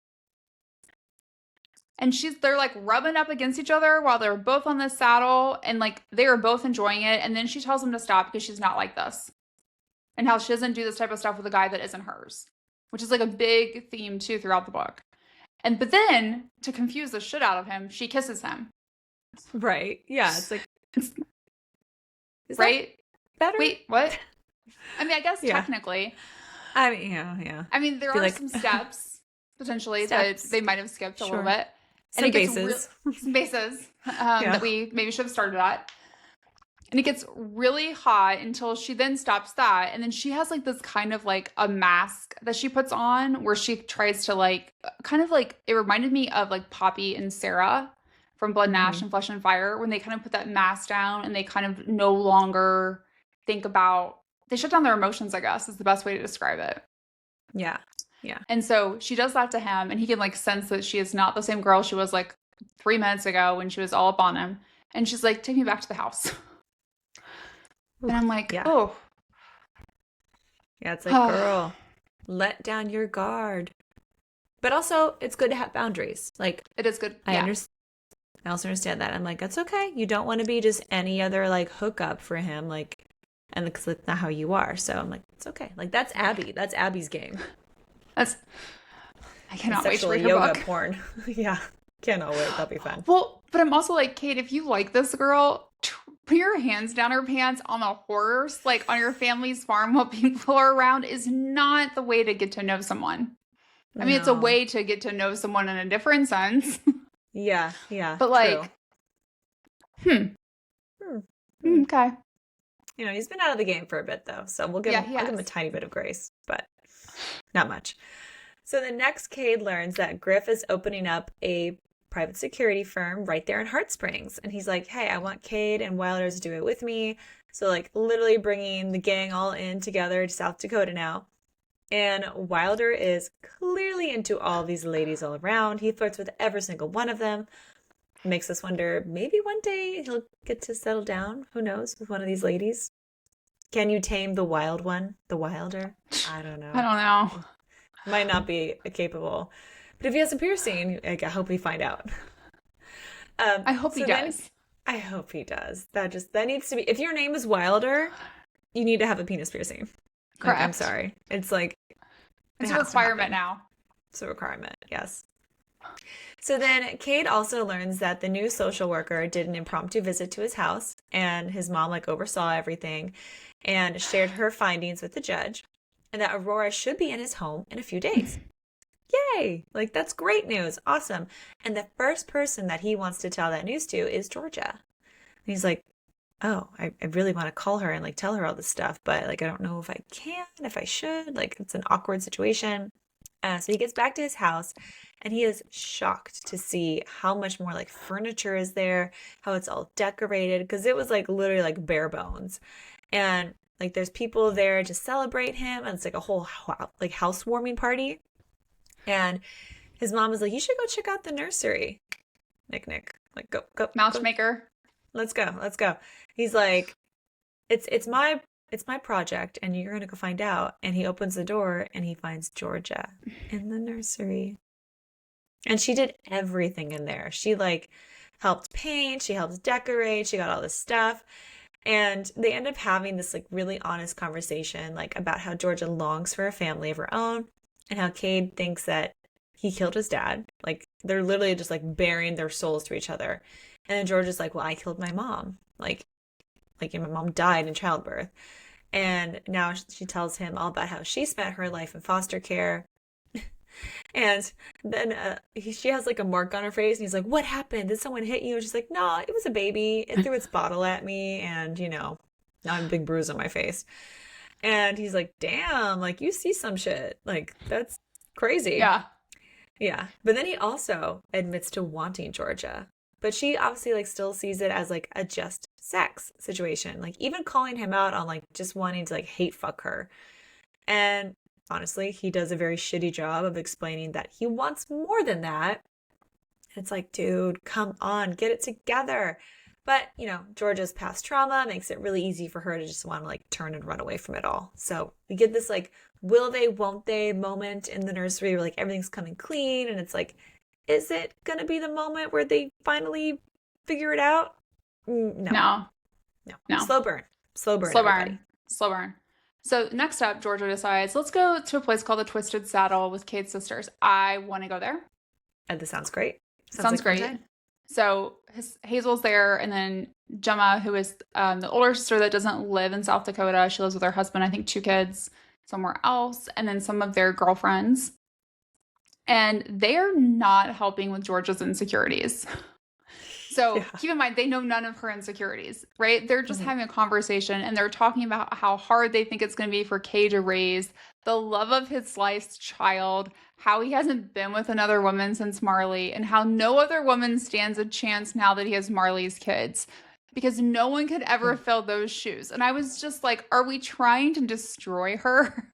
And they're like rubbing up against each other while they're both on the saddle, and like they are both enjoying it. And then she tells him to stop because she's not like this. And how she doesn't do this type of stuff with a guy that isn't hers. Which is like a big theme too throughout the book. But then, to confuse the shit out of him, she kisses him. Right. Yeah. It's like, is right? that better? Wait, what? I mean, I guess Yeah. technically. I mean, yeah. I mean, there Feel are like- some steps, potentially, Steps. that they might have skipped a Sure. little bit. Some it gets bases. some bases Yeah. that we maybe should have started at. And it gets really hot until she then stops that. And then she has like this kind of like a mask that she puts on where she tries to like, kind of like, it reminded me of like Poppy and Sarah from Blood and Ash and Flesh and Fire, when they kind of put that mask down and they kind of no longer think about, they shut down their emotions, I guess is the best way to describe it. Yeah. And so she does that to him, and he can like sense that she is not the same girl she was like 3 minutes ago when she was all up on him. And she's like, take me back to the house. And I'm like, Yeah. oh, Yeah, it's like, girl, let down your guard. But also, it's good to have boundaries. Like, it is good. I Yeah. understand. I also understand that. I'm like, that's okay. You don't want to be just any other like hookup for him, like, and because that's not how you are. So I'm like, it's okay. Like that's Abby. That's Abby's game. I cannot wait to Sexual read her yoga book. porn. Yeah, cannot wait. That'll be fun. Well, but I'm also like, Kate, if you like this girl, put your hands down her pants on a horse, like on your family's farm while people are around, is not the way to get to know someone. I mean, it's a No. way to get to know someone in a different sense. Yeah, yeah, But true. like, hmm, Hmm, hmm. okay. You know, he's been out of the game for a bit though, so Yeah, he I'll give him a has. tiny bit of grace, but not much. So the next Cade learns that Griff is opening up a private security firm right there in Heart Springs. And he's like, hey, I want Cade and Wilder to do it with me. So, like, literally bringing the gang all in together to South Dakota now. And Wilder is clearly into all these ladies all around. He flirts with every single one of them. Makes us wonder maybe one day he'll get to settle down. Who knows? With one of these ladies. Can you tame the wild one? The Wilder? I don't I know. don't know. Might not be capable. But if he has a piercing, like, I hope we find out. I hope he So then does. I hope he does. That needs to be, if your name is Wilder, you need to have a penis piercing. Like, I'm Correct. sorry. It's like, it It's a has to requirement happen. now. It's a requirement. Yes. So then Cade also learns that the new social worker did an impromptu visit to his house, and his mom like oversaw everything and shared her findings with the judge, and that Aurora should be in his home in a few days. Yay! Like, that's great news. Awesome. And the first person that he wants to tell that news to is Georgia. And he's like, oh, I really want to call her and like tell her all this stuff, but like I don't know if I can, if I should. Like, it's an awkward situation. So he gets back to his house and he is shocked to see how much more like furniture is there, how it's all decorated, because it was like literally like bare bones. And like there's people there to celebrate him, and it's like a whole like housewarming party. And his mom was like, you should go check out the nursery. Nick. Like, go. Matchmaker. Let's go. Let's go. He's like, it's my project and you're gonna go find out. And he opens the door and he finds Georgia in the nursery. And she did everything in there. She like helped paint, she helped decorate, she got all this stuff. And they end up having this like really honest conversation, like about how Georgia longs for a family of her own and how Cade thinks that he killed his dad. Like they're literally just like bearing their souls to each other. And then Georgia's like, well, I killed my mom. Like my mom died in childbirth. And now she tells him all about how she spent her life in foster care. And then she has like a mark on her face, and he's like, what happened? Did someone hit you? And she's like, no, it was a baby. It threw its bottle at me, and now I have a big bruise on my face. And he's like, damn, like you see some shit. Like, that's crazy. Yeah. Yeah. But then he also admits to wanting Georgia. But she obviously like still sees it as like a just sex situation. Like even calling him out on like just wanting to like hate fuck her. And honestly, he does a very shitty job of explaining that he wants more than that. It's like, dude, come on, get it together. But, Georgia's past trauma makes it really easy for her to just want to like turn and run away from it all. So we get this like, will they, won't they moment in the nursery where like everything's coming clean. And it's like, is it going to be the moment where they finally figure it out? No, No. no. No. Slow burn. Slow burn, Slow everybody. burn. Slow burn. So next up, Georgia decides, let's go to a place called the Twisted Saddle with Kate's sisters. I want to go there. This sounds great. Sounds like fun great. time. So Hazel's there, and then Gemma, who is the older sister that doesn't live in South Dakota. She lives with her husband, I think 2 kids somewhere else, and then some of their girlfriends. And they're not helping with Georgia's insecurities. So Yeah. keep in mind, they know none of her insecurities, right? They're just Mhm. having a conversation and they're talking about how hard they think it's going to be for Kay to raise the love of his life's child, how he hasn't been with another woman since Marley, and how no other woman stands a chance now that he has Marley's kids. Because no one could ever fill those shoes. And I was just like, are we trying to destroy her?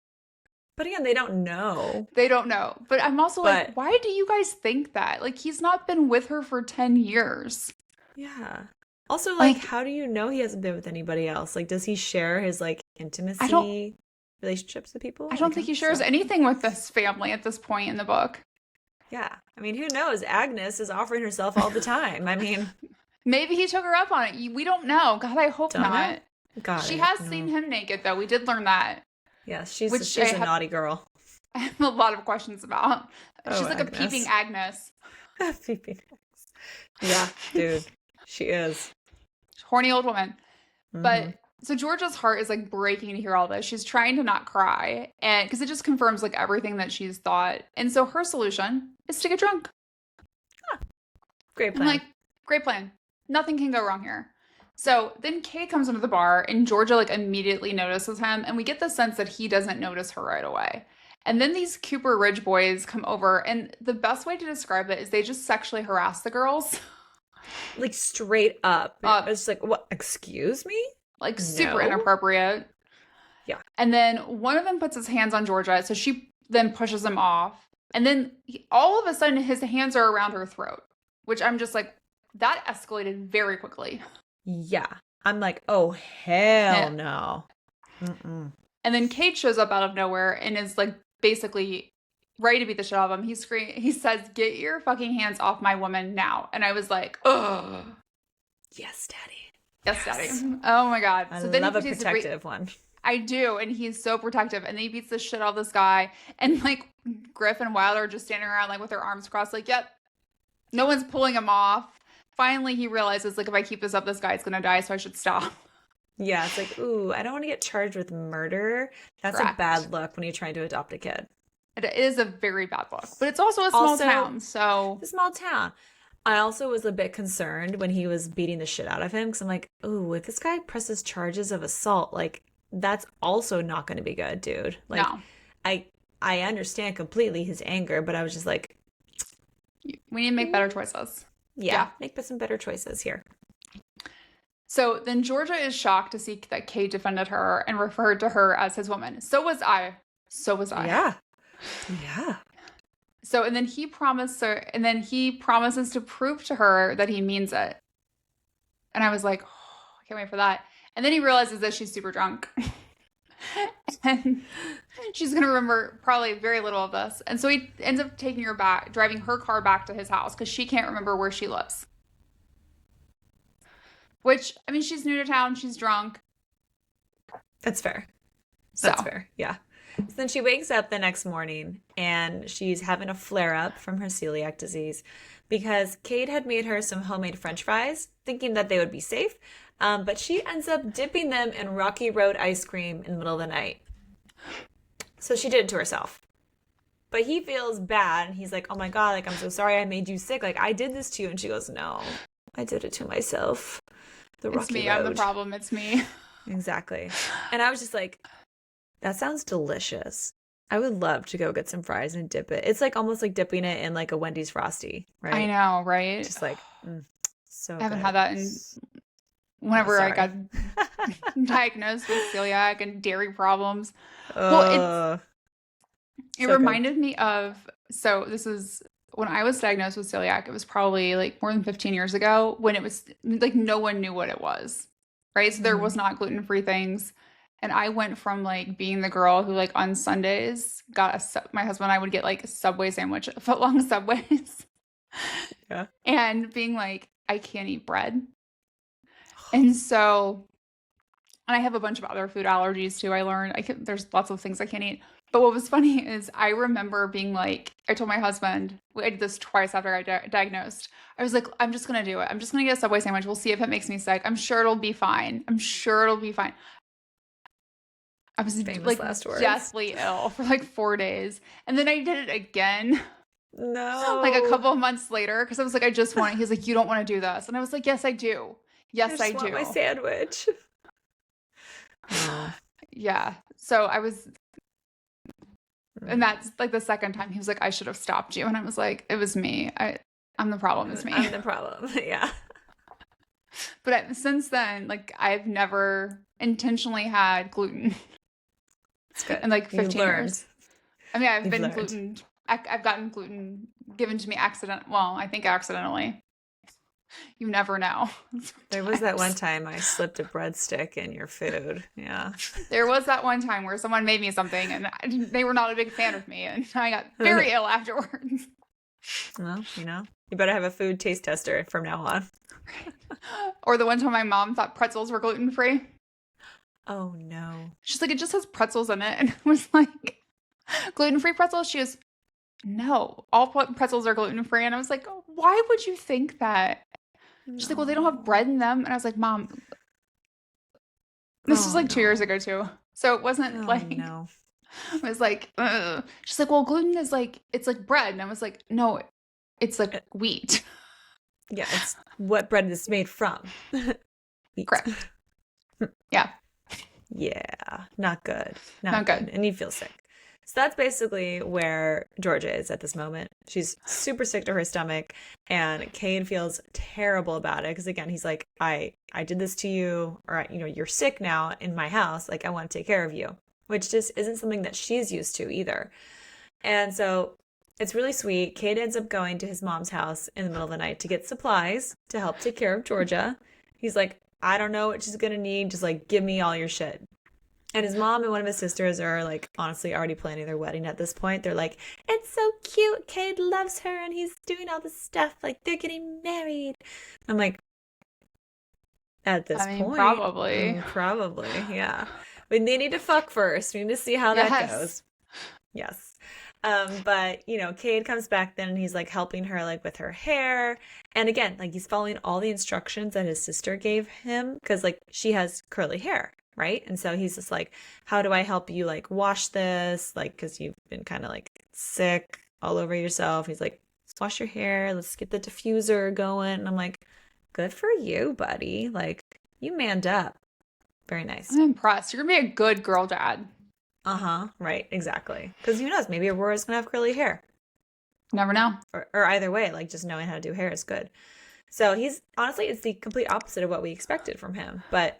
But again, they don't know. They don't know. But I'm also like, why do you guys think that? Like, he's not been with her for 10 years. Yeah. Also, like, how do you know he hasn't been with anybody else? Like, does he share his, like, intimacy relationships with people? I don't think he shares anything with this family at this point in the book. Yeah. I mean, who knows? Agnes is offering herself all the time. I mean, maybe he took her up on it. We don't know. God, I hope not. God, she has seen him naked, though. We did learn that. Yes, she's a naughty girl. I have a lot of questions about. She's like Agnes. a peeping Agnes. Peeping Agnes. Yeah, dude. She is. Horny old woman. Mm-hmm. But so Georgia's heart is like breaking to hear all this. She's trying to not cry, and because it just confirms like everything that she's thought. And so her solution is to get drunk. Great I'm like, plan. great plan. Nothing can go wrong here. So then Kate comes into the bar and Georgia like immediately notices him, and we get the sense that he doesn't notice her right away. And then these Cooper Ridge boys come over, and the best way to describe it is they just sexually harass the girls. Like straight up. Uh, It's like, what? Excuse me? like super No. inappropriate. Yeah. And then one of them puts his hands on Georgia, so she then pushes him off. And then all of a sudden his hands are around her throat, which I'm just like, that escalated very quickly. Yeah. I'm like, oh, hell Yeah. no. Mm-mm. And then Kate shows up out of nowhere and is like basically ready to beat the shit out of him. He says, "Get your fucking hands off my woman now." And I was like, ugh. Yes, Daddy. Yes, Daddy. Yes. Oh my God. I So then love he a proceeds protective one. I do, and he's so protective, and then he beats the shit out of this guy, and like Griff and Wilder are just standing around like with their arms crossed, like, yep, no one's pulling him off. Finally, he realizes like if I keep this up, this guy's gonna die, so I should stop. Yeah, it's like, ooh, I don't want to get charged with murder. That's a Correct. bad look when you're trying to adopt a kid. It is a very bad look, but it's also a small Also, town, so it's a small town. I also was a bit concerned when he was beating the shit out of him because I'm like, ooh, if this guy presses charges of assault, like that's also not going to be good, dude. Like, no, I I understand completely his anger, but I was just like, we need to make better choices. yeah, make some better choices here. So then Georgia is shocked to see that Kate defended her and referred to her as his woman. So was I. So was I. Yeah. Yeah. So and then he promises to prove to her that he means it. And I was like, oh, I can't wait for that. And then he realizes that she's super drunk. And she's gonna remember probably very little of this. And so he ends up taking her back, driving her car back to his house because she can't remember where she lives. Which, I mean, she's new to town, she's drunk. That's fair. So That's fair. Yeah. So then she wakes up the next morning and she's having a flare up from her celiac disease because Kate had made her some homemade French fries, thinking that they would be safe. But she ends up dipping them in Rocky Road ice cream in the middle of the night. So she did it to herself. But he feels bad and he's like, oh my God, like, I'm so sorry I made you sick. Like, I did this to you. And she goes, no, I did it to myself. The it's Rocky me, Road. I'm the problem, it's me. Exactly. And I was just like, that sounds delicious. I would love to go get some fries and dip it. It's like almost like dipping it in like a Wendy's Frosty, right? I know, right? Just like, so I haven't good. had that in whenever I sorry. got diagnosed with celiac and dairy problems. Well, it so reminded me of, so this is when I was diagnosed with celiac, it was probably like more than 15 years ago when it was like no one knew what it was, right? So there was not gluten-free things. And I went from like being the girl who like on Sundays my husband and I would get like a Subway sandwich, foot-long Subways. Yeah. And being like, I can't eat bread. And so, and I have a bunch of other food allergies too. I learned there's lots of things I can't eat. But what was funny is I remember being like, I told my husband, I did this twice after I got diagnosed. I was like, I'm just going to do it. I'm just going to get a Subway sandwich. We'll see if it makes me sick. I'm sure it'll be fine. I'm sure it'll be fine. I was Famous like last words. deathly ill for like 4 days. And then I did it again. No. Like a couple of months later, because I was like, I just want it. He's like, you don't want to do this. And I was like, yes, I do. Yes, I just want do. my sandwich. Yeah. So I was, and that's like the second time he was like, I should have stopped you. And I was like, it was me. I'm the problem. It's me. I'm the problem. Yeah. But since then, like I've never intentionally had gluten It's good. in like 15 years. I mean, I've You've been learned. gluten. I've gotten gluten given to me I think accidentally. You never know. There was that one time I slipped a breadstick in your food. Yeah. There was that one time where someone made me something and they were not a big fan of me and I got very ill afterwards. Well, you better have a food taste tester from now on. Or the one time my mom thought pretzels were gluten-free. Oh no. She's like, it just has pretzels in it. And I was like, gluten-free pretzels? She goes, no, all pretzels are gluten-free. And I was like, why would you think that? She's like, well, they don't have bread in them. And I was like, Mom, this was like 2 years ago too. So it wasn't like, no. I was like, ugh. She's like, well, gluten is like, it's like bread. And I was like, no, it's like wheat. Yeah, it's what bread is made from. Wheat. Correct. Yeah, Yeah, not good. Not not good. good. And you feel sick. So that's basically where Georgia is at this moment. She's super sick to her stomach, and Cade feels terrible about it because again, he's like, I did this to you, or you're sick now in my house. Like I want to take care of you, which just isn't something that she's used to either. And so it's really sweet. Cade ends up going to his mom's house in the middle of the night to get supplies to help take care of Georgia. He's like, I don't know what she's gonna need. Just like give me all your shit. And his mom and one of his sisters are like honestly already planning their wedding at this point. They're like, it's so cute. Cade loves her and he's doing all this stuff. Like they're getting married. I'm like, at this I mean, point, probably. probably, yeah. But they need to fuck first. We need to see how that Yes. goes. Yes. But Cade comes back then and he's like helping her like with her hair. And again, like he's following all the instructions that his sister gave him because like she has curly hair, right? And so he's just like, how do I help you like wash this? Like, because you've been kind of like sick all over yourself. He's like, let's wash your hair. Let's get the diffuser going. And I'm like, good for you, buddy. Like, you manned up. Very nice. I'm impressed. You're gonna be a good girl dad. Uh-huh. Right. Exactly. Because who knows? Maybe Aurora's gonna have curly hair. Never know. Or either way, like just knowing how to do hair is good. So he's honestly, it's the complete opposite of what we expected from him, but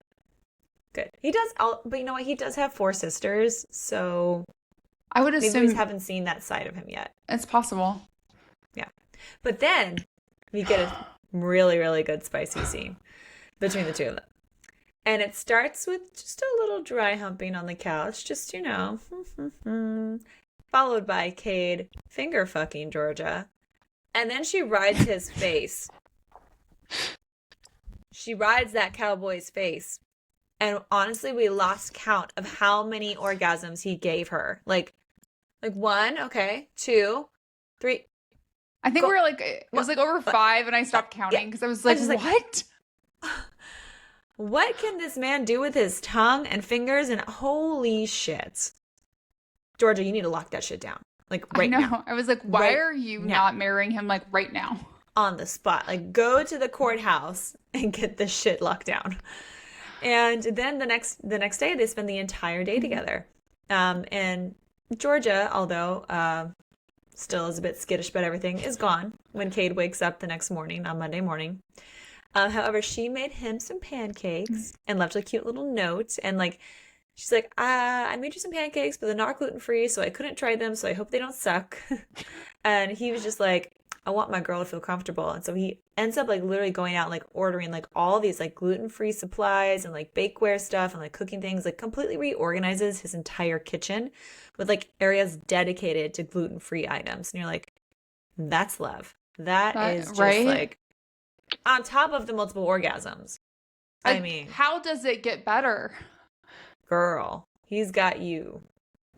good. He does, but you know what? He does have four sisters, so I would maybe we assume just haven't seen that side of him yet. it's possible. Yeah. But then we get a really, really good spicy scene between the two of them. And it starts with just a little dry humping on the couch, just, followed by Cade finger fucking Georgia. And then she rides his face. She rides that cowboy's face. And honestly, we lost count of how many orgasms he gave her. Like one, okay, two, three. I think we were like, it was like over 5 and I stopped counting because I was like, just like, what? What can this man do with his tongue and fingers? And holy shit. Georgia, you need to lock that shit down. Like right now. I was like, why Right are you now. not marrying him like right now? On the spot. Like go to the courthouse and get this shit locked down. And then the next day they spend the entire day together. And Georgia, although still is a bit skittish about everything, is gone when Cade wakes up the next morning on Monday morning. However, she made him some pancakes and left a cute little note. And like, she's like, I made you some pancakes, but they're not gluten-free, so I couldn't try them, so I hope they don't suck. And he was just like, I want my girl to feel comfortable. And so he ends up like literally going out, like ordering like all these like gluten-free supplies and like bakeware stuff and like cooking things, like completely reorganizes his entire kitchen with like areas dedicated to gluten-free items. And you're like, that's love. That is just right? like, on top of the multiple orgasms. Like, I mean, how does it get better? girl, he's got you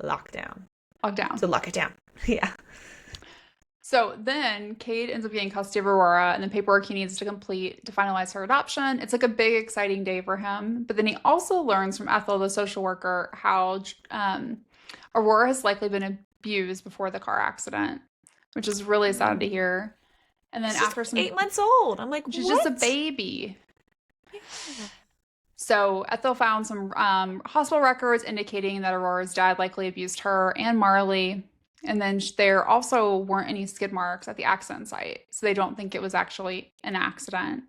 locked down. Locked down. So lock it down. Yeah. So then Cade ends up getting custody of Aurora and the paperwork he needs to complete to finalize her adoption. It's like a big, exciting day for him. But then he also learns from Ethel, the social worker, how Aurora has likely been abused before the car accident, which is really sad to hear. And then She's after some 8 months old. I'm like, she's what? just a baby. So Ethel found some hospital records indicating that Aurora's dad likely abused her and Marley. And then there also weren't any skid marks at the accident site. So they don't think it was actually an accident.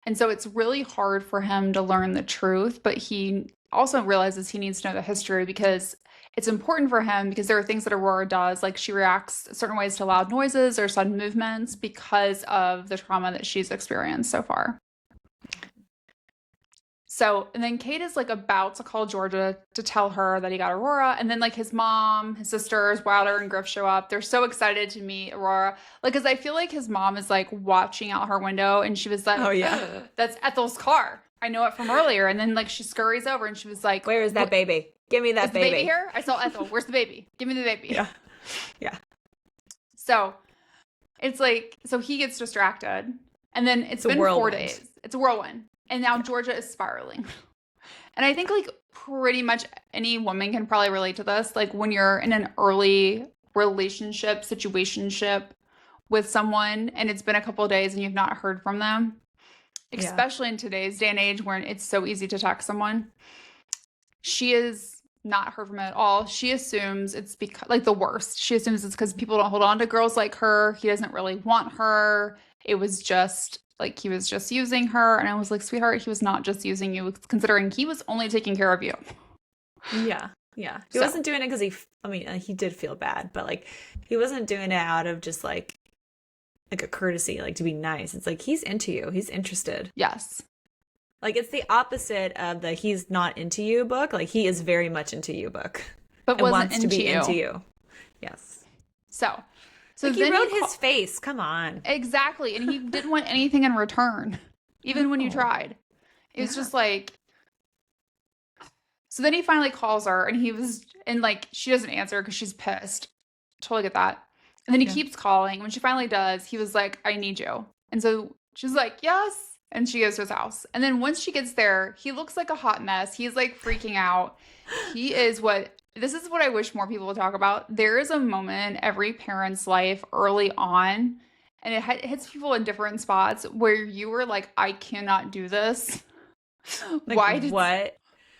And so it's really hard for him to learn the truth, but he also realizes he needs to know the history because it's important for him because there are things that Aurora does, like she reacts certain ways to loud noises or sudden movements because of the trauma that she's experienced so far. So, and then Cade is like about to call Georgia to tell her that he got Aurora. And then like his mom, his sisters, Wilder and Griff show up. They're so excited to meet Aurora. Like, cause I feel like his mom is like watching out her window and she was like, Oh, yeah. That's Ethel's car. I know it from earlier. And then like she scurries over and she was like, Where is that baby? Give me that is the baby here? I saw Ethel. Where's the baby? Give me the baby. Yeah. Yeah. So it's like, so he gets distracted. And then it's been 4 whirlwind. days. It's a whirlwind. And now Georgia is spiraling. And I think like pretty much any woman can probably relate to this. Like when you're in an early relationship, situationship, with someone and it's been a couple of days and you've not heard from them, Yeah. especially in today's day and age when it's so easy to text someone, she is not heard from him at all. She assumes it's because, like, the worst. She assumes it's because people don't hold on to girls like her. He doesn't really want her. It was just like he was just using her. And I was like, sweetheart, he was not just using you, considering he was only taking care of you. Yeah. Yeah. He So, wasn't doing it because he did feel bad, but like he wasn't doing it out of just like a courtesy, like to be nice. It's like he's into you. He's interested. yes. Like it's the opposite of the he's not into you book. Like he is very much into you book. But And wasn't wants to into be you. into you. Yes. So Like he then wrote his face. Come on. exactly. And he didn't want anything in return, even when you No. tried. It was Yeah. just like, so then he finally calls her and like, she doesn't answer because she's pissed. Totally get that. And then he Yeah. keeps calling. When she finally does, he was like, I need you. And so she's like, yes. And she goes to his house. And then once she gets there, he looks like a hot mess. He's like freaking out. This is what I wish more people would talk about. There is a moment in every parent's life early on, and it hits people in different spots where you were like, I cannot do this. Like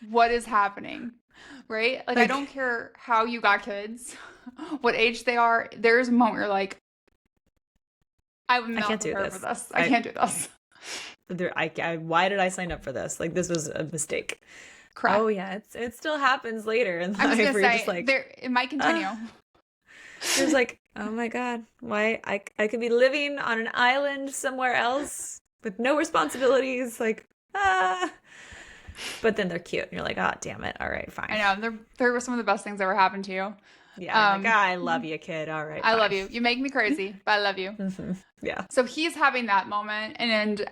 What is happening? Right? Like, I don't care how you got kids, what age they are. There's a moment where you're like, I'm not can't do prepared this. for this. I can't do this. Why did I sign up for this? Like this was a mistake. Correct. Oh yeah, it still happens later in I was life gonna where you're say just like it might continue. you're just like, oh my God, why I could be living on an island somewhere else with no responsibilities, like but then they're cute and you're like, oh damn it, all right, fine. I know there were some of the best things that ever happened to you. Yeah, you're like, I love you, kid. All right, I fine. love you. You make me crazy, but I love you. Yeah. So he's having that moment, and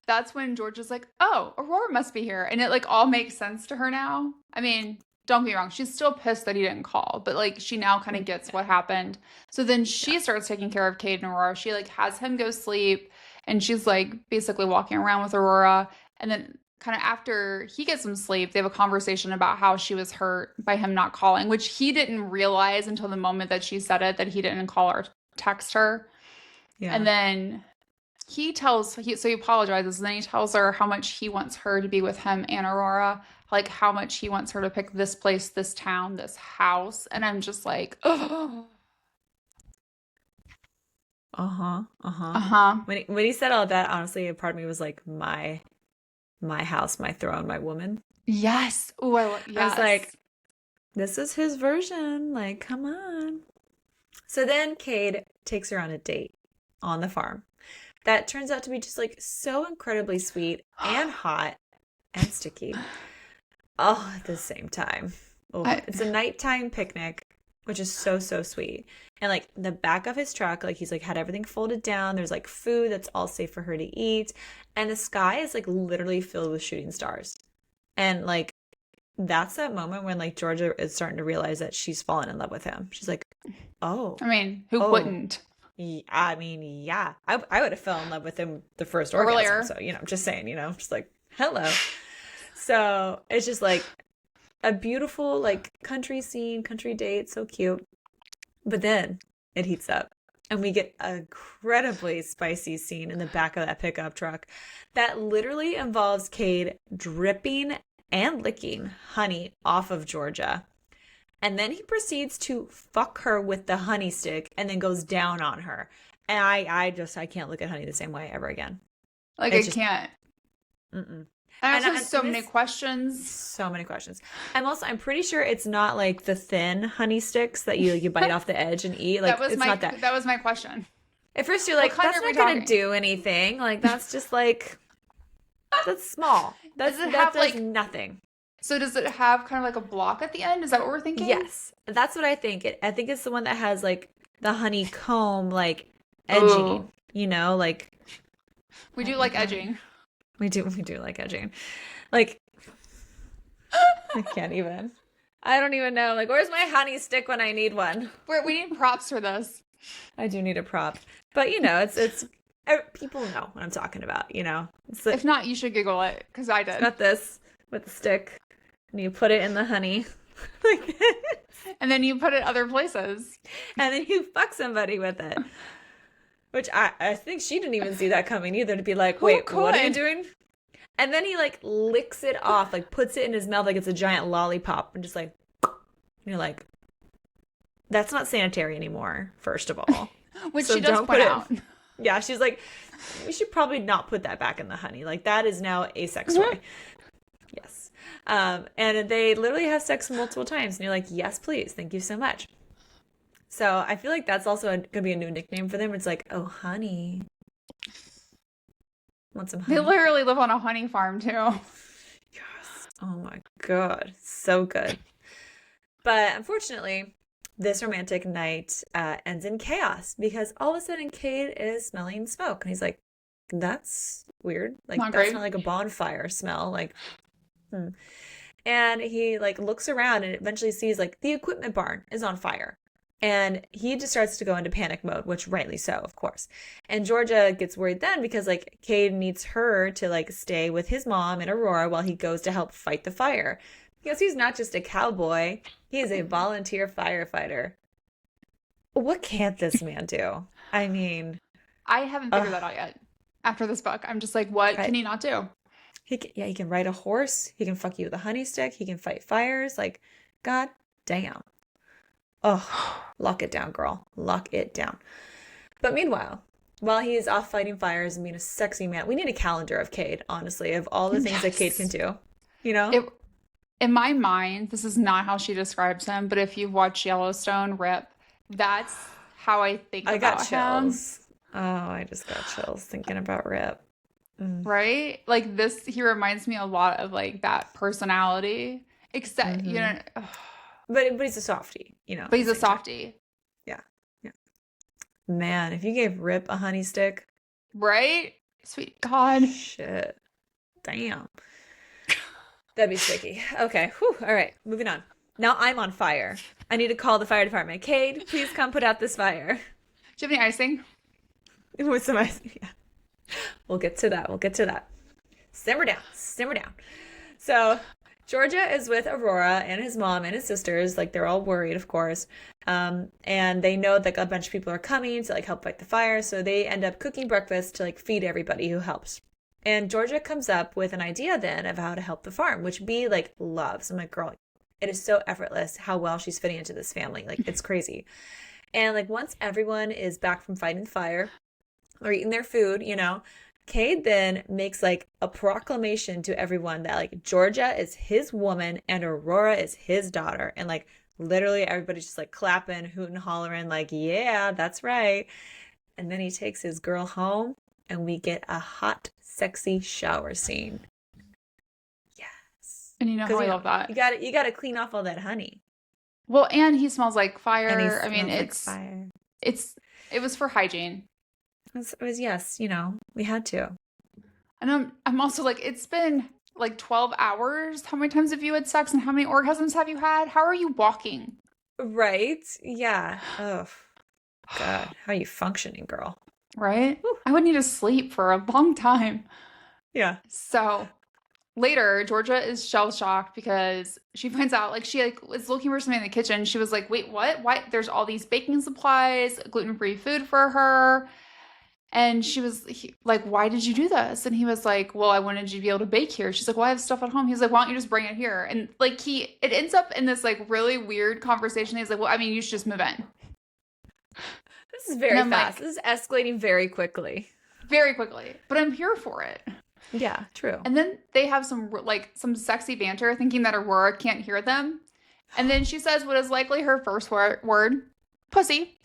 that's when George is like, oh, Aurora must be here. And it like all makes sense to her now. I mean, don't get me wrong, she's still pissed that he didn't call, but like she now kind of gets what happened. So then she starts taking care of Kade and Aurora. She like has him go sleep, and she's like basically walking around with Aurora. And then kind of after he gets some sleep, they have a conversation about how she was hurt by him not calling, which he didn't realize until the moment that she said it, that he didn't call or text her. Yeah. And then he apologizes, and then he tells her how much he wants her to be with him and Aurora, like how much he wants her to pick this place, this town, this house. And I'm just like, oh. When he said all that, honestly, a part of me was like, my house, my throne, my woman. Yes. Oh, yes. I was like, this is his version. Like, come on. So then Kade takes her on a date on the farm. That turns out to be just like so incredibly sweet and hot and sticky. All at the same time. Oh, it's a nighttime picnic, which is so, so sweet. And like the back of his truck, like he's like had everything folded down. There's like food that's all safe for her to eat. And the sky is like literally filled with shooting stars. And like that's that moment when like Georgia is starting to realize that she's fallen in love with him. She's like, oh. I mean, who wouldn't? I mean, yeah. I would have fell in love with him the first Earlier. orgasm. So, I'm just saying, just like, hello. So it's just like a beautiful like country scene, country date, so cute. But then it heats up and we get an incredibly spicy scene in the back of that pickup truck that literally involves Kade dripping and licking honey off of Georgia. And then he proceeds to fuck her with the honey stick and then goes down on her. And I can't look at honey the same way ever again. Like, It's I can't. Mm-mm. I also have so many questions. So many questions. I'm pretty sure it's not like the thin honey sticks that you bite off the edge and eat. Like not that. That was my question. At first you're like, that's not going to do anything. Like that's just like, that's small. That does nothing. So does it have kind of like a block at the end? Is that what we're thinking? Yes. That's what I think. I think it's the one that has like the honeycomb like edging, like. We do like edging. We do like edging. Like, I can't even. I don't even know. Like, where's my honey stick when I need one? We need props for this. I do need a prop. But, it's people know what I'm talking about, It's like, if not, you should Google it, because I did. Got this with the stick, and you put it in the honey. Like this. And then you put it other places. And then you fuck somebody with it. Which I think she didn't even see that coming either, to be like, Who wait, what are you could? doing? And then he like licks it off, like puts it in his mouth like it's a giant lollipop and just like, and you're like, that's not sanitary anymore, first of all. Which So she does don't put point it. out. Yeah, she's like, we should probably not put that back in the honey. Like that is now a sex toy. Yes. And they literally have sex multiple times, and you're like, yes, please, thank you so much. So I feel like that's also gonna be a new nickname for them. It's like, oh, honey, want some They honey? literally live on a honey farm too. Yes. Oh my God, so good. But unfortunately, this romantic night ends in chaos because all of a sudden Cade is smelling smoke, and he's like, that's weird. Like Not that's great. not like a bonfire smell. Like, hmm. And he like looks around and eventually sees like the equipment barn is on fire. And he just starts to go into panic mode, which rightly so, of course. And Georgia gets worried then because like Cade needs her to like stay with his mom and Aurora while he goes to help fight the fire. Because he's not just a cowboy, he is a volunteer firefighter. What can't this man do? I mean, I haven't uh, figured that out yet. After this book, I'm just like, what I, can he not do? yeah, he can ride a horse, he can fuck you with a honey stick, he can fight fires. Like, god damn. Oh, lock it down, girl. Lock it down. But meanwhile, while he is off fighting fires and being a sexy man, we need a calendar of Cade, honestly, of all the things that Cade can Yes. do. You know? It in my mind, this is not how she describes him, but if you've watched Yellowstone, Rip, that's how I think I got about him, chills. Oh, I just got chills thinking about Rip. Mm, right? Like this, he reminds me a lot of like that personality, except, you hmm know, but he's a softie, you know, but at the he's a same time. softie, Yeah. Yeah. Man, if you gave Rip a honey stick, right? Sweet God. shit. Damn. That'd be sticky. Okay. Whew. All right. Moving on. Now I'm on fire. I need to call the fire department. Cade, please come put out this fire. Do you have any icing? With some ice. Yeah. We'll get to that. We'll get to that. Simmer down. Simmer down. So Georgia is with Aurora and his mom and his sisters. Like they're all worried, of course. And they know that a bunch of people are coming to like help fight the fire. So they end up cooking breakfast to like feed everybody who helps. And Georgia comes up with an idea then of how to help the farm, which B like loves. I'm like, girl, it is so effortless how well she's fitting into this family. Like it's crazy. And like once everyone is back from fighting the fire or eating their food, you know, Cade then makes like a proclamation to everyone that like Georgia is his woman and Aurora is his daughter. And like literally everybody's just like clapping, hooting, hollering, like, yeah, that's right. And then he takes his girl home and we get a hot, sexy shower scene. Yes. And you know how Because I you know, love that. you gotta clean off all that honey. Well, and he smells like And he fire. I mean, smells like fire. it's it was for hygiene. It was yes, you know, we had to. And I'm also like, it's been like 12 hours. How many times have you had sex and how many orgasms have you had? How are you walking? Right? Yeah. Oh, God. How are you functioning, girl? Right? Whew. I would need to sleep for a long time. Yeah. So later, Georgia is shell shocked because she finds out like she like was looking for something in the kitchen. She was like, "Wait, what? Why? There's all these baking supplies, gluten-free food for her." And she was like, "Why did you do this?" And he was like, "Well, I wanted you to be able to bake here." She's like, "Well, I have stuff at home." He's like, "Why don't you just bring it here?" And like it ends up in this like really weird conversation. He's like, "Well, I mean, you should just move in." This is And very I'm fast. like, This is escalating very quickly. very quickly, but I'm here for it. Yeah, true. And then they have some sexy banter, thinking that Aurora can't hear them. And then she says what is likely her first word, pussy.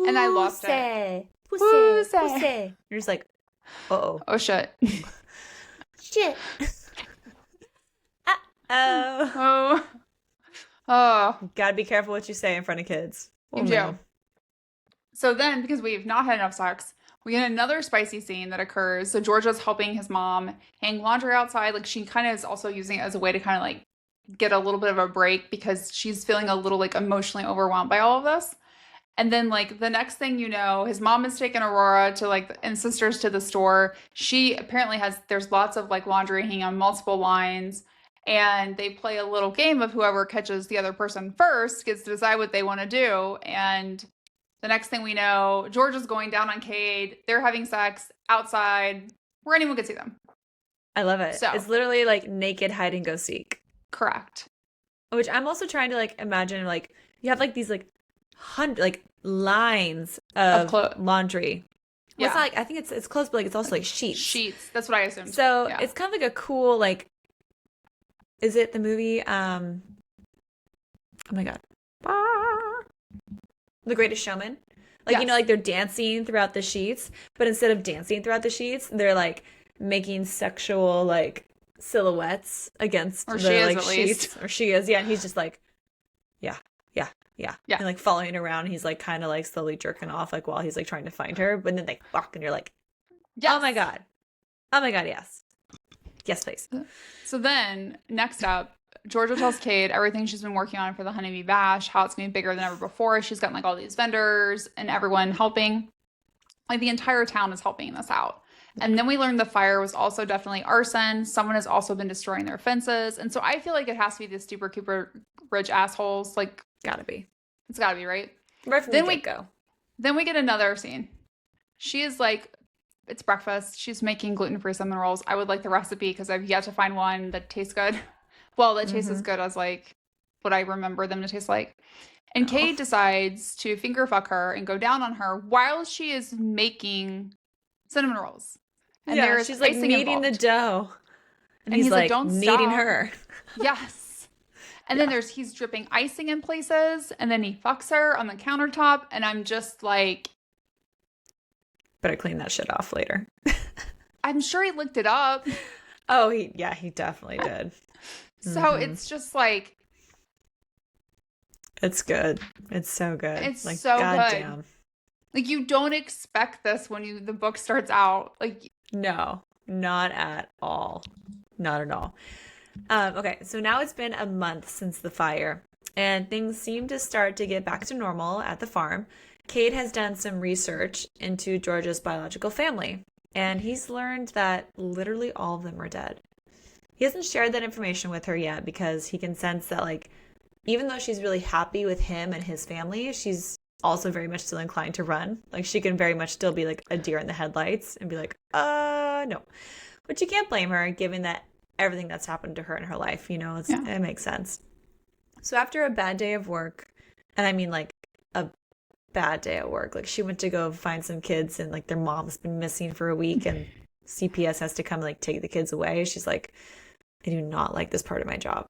And I lost it. Pussy. You're just like, uh-oh. Oh shit. Shit. Uh-oh. Oh. Oh. Gotta be careful what you say in front of kids. You Oh, do. man. So then, because we've not had enough sex, we get another spicy scene that occurs. So Georgia's helping his mom hang laundry outside. Like she kind of is also using it as a way to kind of like get a little bit of a break because she's feeling a little like emotionally overwhelmed by all of this. And then like the next thing you know, his mom has taken Aurora to like and sisters to the store. She apparently there's lots of like laundry hanging on multiple lines. And they play a little game of whoever catches the other person first gets to decide what they want to do. And The next thing we know, Georgia's going down on Kade. They're having sex outside where anyone could see them. I love it. So, It's literally like naked hide and go seek. correct. Which I'm also trying to like imagine like you have like these like lines of laundry. Well, it's Yeah. not like I think it's clothes, but like it's also like sheets. Sheets. That's what I assumed. So Yeah. it's kind of like a cool like. Is it the movie? Oh my God, The Greatest Showman. Like you know, Yes. like they're dancing throughout the sheets, but instead of dancing throughout the sheets, they're like making sexual like silhouettes against Or the she is, like at sheets. least. Or she is, yeah. And he's just like, yeah, yeah, yeah, Yeah. and like following around. He's like kind of like slowly jerking off like while he's like trying to find her. But then they fuck, and you're like, Yes. oh my god, yes, yes, please. So then, next up, Georgia tells Kate everything she's been working on for the Honeybee Bash, how it's going to be bigger than ever before. She's gotten like all these vendors and everyone helping. Like the entire town is helping this out. And then we learned the fire was also definitely arson. Someone has also been destroying their fences. And so I feel like it has to be the super Cooper rich assholes. Like, Gotta be it's got to be, right? right from Then the we get-go. Then we get another scene. She is like, it's breakfast. She's making gluten-free cinnamon rolls. I would like the recipe because I've yet to find one that tastes good. Well, that tastes as good as like what I remember them to taste like. And Kate decides to finger fuck her and go down on her while she is making cinnamon rolls. And Yeah, there's she's like icing kneading the involved. dough, and And he's like "Don't kneading stop." her. Yes. And then he's dripping icing in places, and then he fucks her on the countertop, and I'm just like, Better clean that shit off later. I'm sure he licked it up. Oh, he definitely did. So it's just like, It's good. It's so good. It's like, so good. goddamn. like you don't expect this when the book starts out. Like, No, not at all. Not at all. Okay, so now it's been a month since the fire, and things seem to start to get back to normal at the farm. Kate has done some research into Georgia's biological family, and he's learned that literally all of them are dead. He hasn't shared that information with her yet because he can sense that, like, even though she's really happy with him and his family, she's also very much still inclined to run. Like, she can very much still be like a deer in the headlights and be like, no. But you can't blame her given that everything that's happened to her in her life, you know, it makes sense. So after a bad day of work, and I mean like a bad day at work, like she went to go find some kids and like their mom's been missing for a week and CPS has to come like take the kids away. She's like, I do not like this part of my job.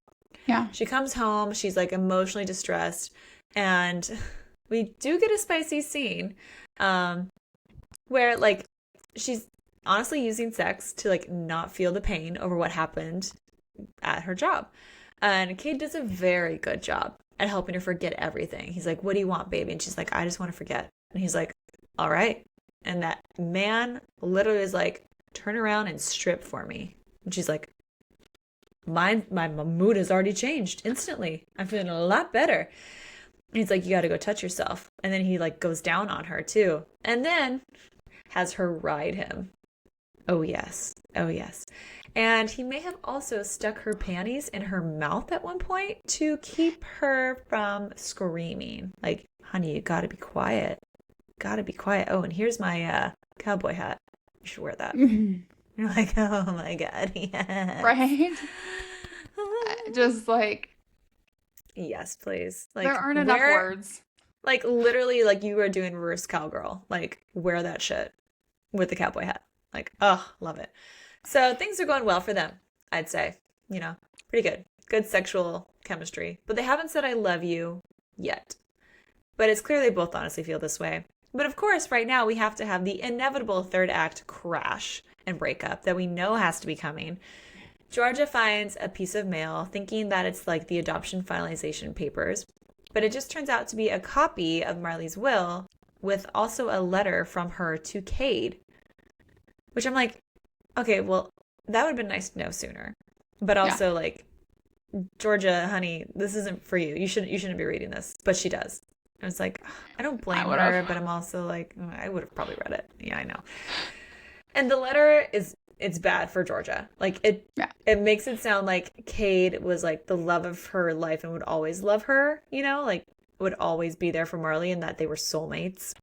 yeah. She comes home, she's like emotionally distressed, and we do get a spicy scene where like she's honestly using sex to like not feel the pain over what happened at her job. And Kate does a very good job at helping her forget everything. He's like, what do you want, baby? And she's like, I just want to forget. And he's like, all right. And that man literally is like, turn around and strip for me. And she's like, my mood has already changed instantly. I'm feeling a lot better. And he's like, you got to go touch yourself. And then he like goes down on her too. And then has her ride him. Oh, yes. Oh, yes. And he may have also stuck her panties in her mouth at one point to keep her from screaming. Like, honey, you got to be quiet. Got to be quiet. Oh, and here's my cowboy hat. You should wear that. You're like, oh my God. Yes. Right? Just like, yes, please. Like, there aren't enough words. Like, literally, like you were doing reverse cowgirl. Like, wear that shit with the cowboy hat. Like, oh, love it. So things are going well for them, I'd say. You know, pretty good. Good sexual chemistry. But they haven't said I love you yet. But it's clear they both honestly feel this way. But of course, right now we have to have the inevitable third act crash and breakup that we know has to be coming. Georgia finds a piece of mail thinking that it's like the adoption finalization papers. But it just turns out to be a copy of Marley's will with also a letter from her to Kade. Which I'm like, okay, well, that would have been nice to know sooner. But also, like, Georgia, honey, this isn't for you. You shouldn't be reading this. But she does. I was like, I don't blame her, but I'm also like, I would have probably read it. Yeah, I know. And the letter it's bad for Georgia. Like, it makes it sound like Kade was like the love of her life and would always love her, you know? Like, would always be there for Marley and that they were soulmates,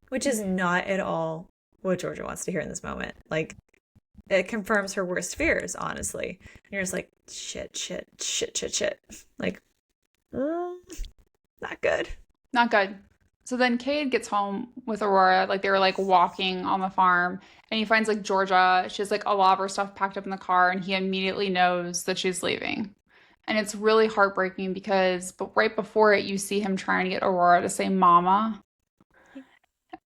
which is not at all what Georgia wants to hear in this moment. Like, it confirms her worst fears, honestly. And you're just like, shit, shit, shit, shit, shit. Like, not good. Not good. So then Cade gets home with Aurora. Like they were like walking on the farm and he finds like Georgia. She has like a lot of her stuff packed up in the car and he immediately knows that she's leaving. And it's really heartbreaking because but right before it, you see him trying to get Aurora to say mama,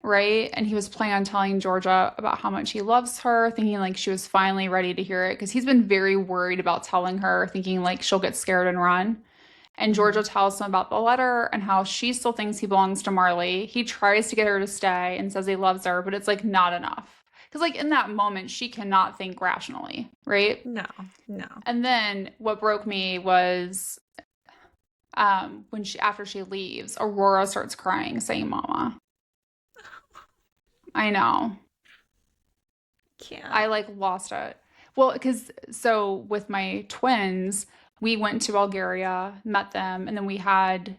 right? And he was planning on telling Georgia about how much he loves her, thinking like she was finally ready to hear it because he's been very worried about telling her, thinking like she'll get scared and run. And Georgia tells him about the letter and how she still thinks he belongs to Marley. He tries to get her to stay and says he loves her, but it's like not enough. Because like in that moment, she cannot think rationally, right? No, no. And then what broke me was when after she leaves, Aurora starts crying, saying "Mama." I know. Can't. I like lost it. Well, because so with my twins, we went to Bulgaria, met them, and then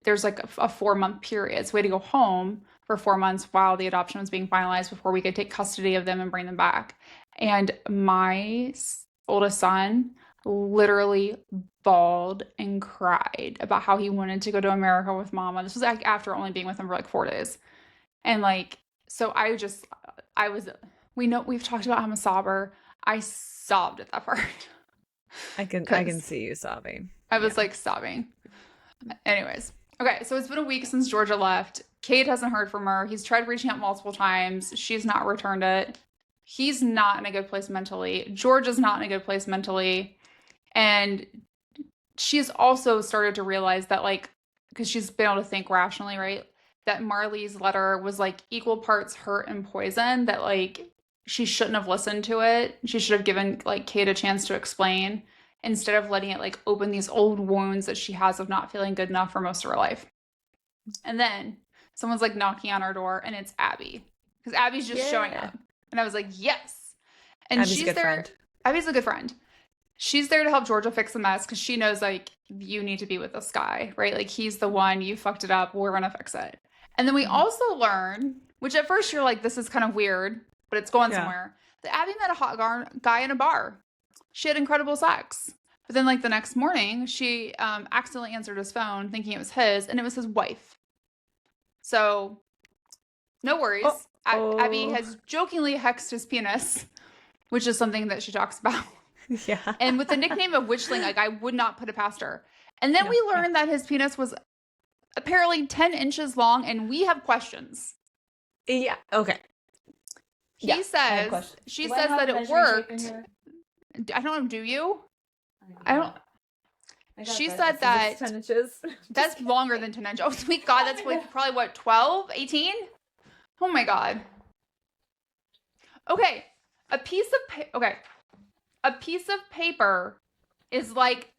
there's like a 4-month period. So we had to go home for 4 months while the adoption was being finalized before we could take custody of them and bring them back. And my oldest son literally bawled and cried about how he wanted to go to America with Mama. This was like after only being with him for like 4 days. And like, so we've talked about I'm a sobber. I sobbed at that part. I can see you sobbing. I was like sobbing. Anyways. Okay, so it's been a week since Georgia left. Cade hasn't heard from her. He's tried reaching out multiple times. She's not returned it. He's not in a good place mentally. Georgia's not in a good place mentally. And she's also started to realize that like, because she's been able to think rationally, right? That Marley's letter was like equal parts hurt and poison, that like she shouldn't have listened to it. She should have given like Cade a chance to explain instead of letting it like open these old wounds that she has of not feeling good enough for most of her life. And then someone's like knocking on our door and it's Abby. Because Abby's just showing up. And I was like, yes. And Abby's she's a good there. friend. Abby's a good friend. She's there to help Georgia fix the mess because she knows like you need to be with this guy, right? Like he's the one, you fucked it up, we're gonna fix it. And then we also learn, which at first you're like, this is kind of weird, but it's going somewhere, that Abby met a hot guy in a bar. She had incredible sex. But then like the next morning, she accidentally answered his phone thinking it was his, and it was his wife. So no worries. Abby has jokingly hexed his penis, which is something that she talks about. Yeah. And with the nickname of Witchling, like I would not put it past her. And then we learned that his penis was apparently 10 inches long, and we have questions. Yeah. Okay. She says that it worked. I don't know, do you? I don't. She said that 10 inches. That's longer than 10 inches. Oh, sweet God, that's like probably what, 12, 18? Oh my God. Okay, a piece of paper is like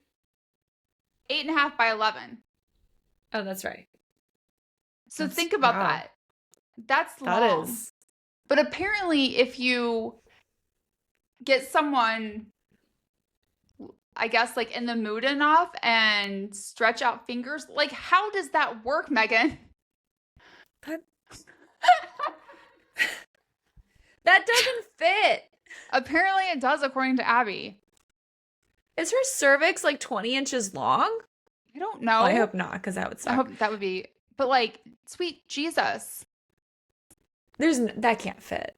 8.5 by 11. Oh, that's right. So think about that. That's long. That is. But apparently, if you get someone, I guess, like in the mood enough and stretch out fingers, like how does that work, Megan? That doesn't fit. Apparently it does, according to Abby. Is her cervix like 20 inches long? I don't know. Well, I hope not, because that would suck. I hope that would be, but like, sweet Jesus. That can't fit.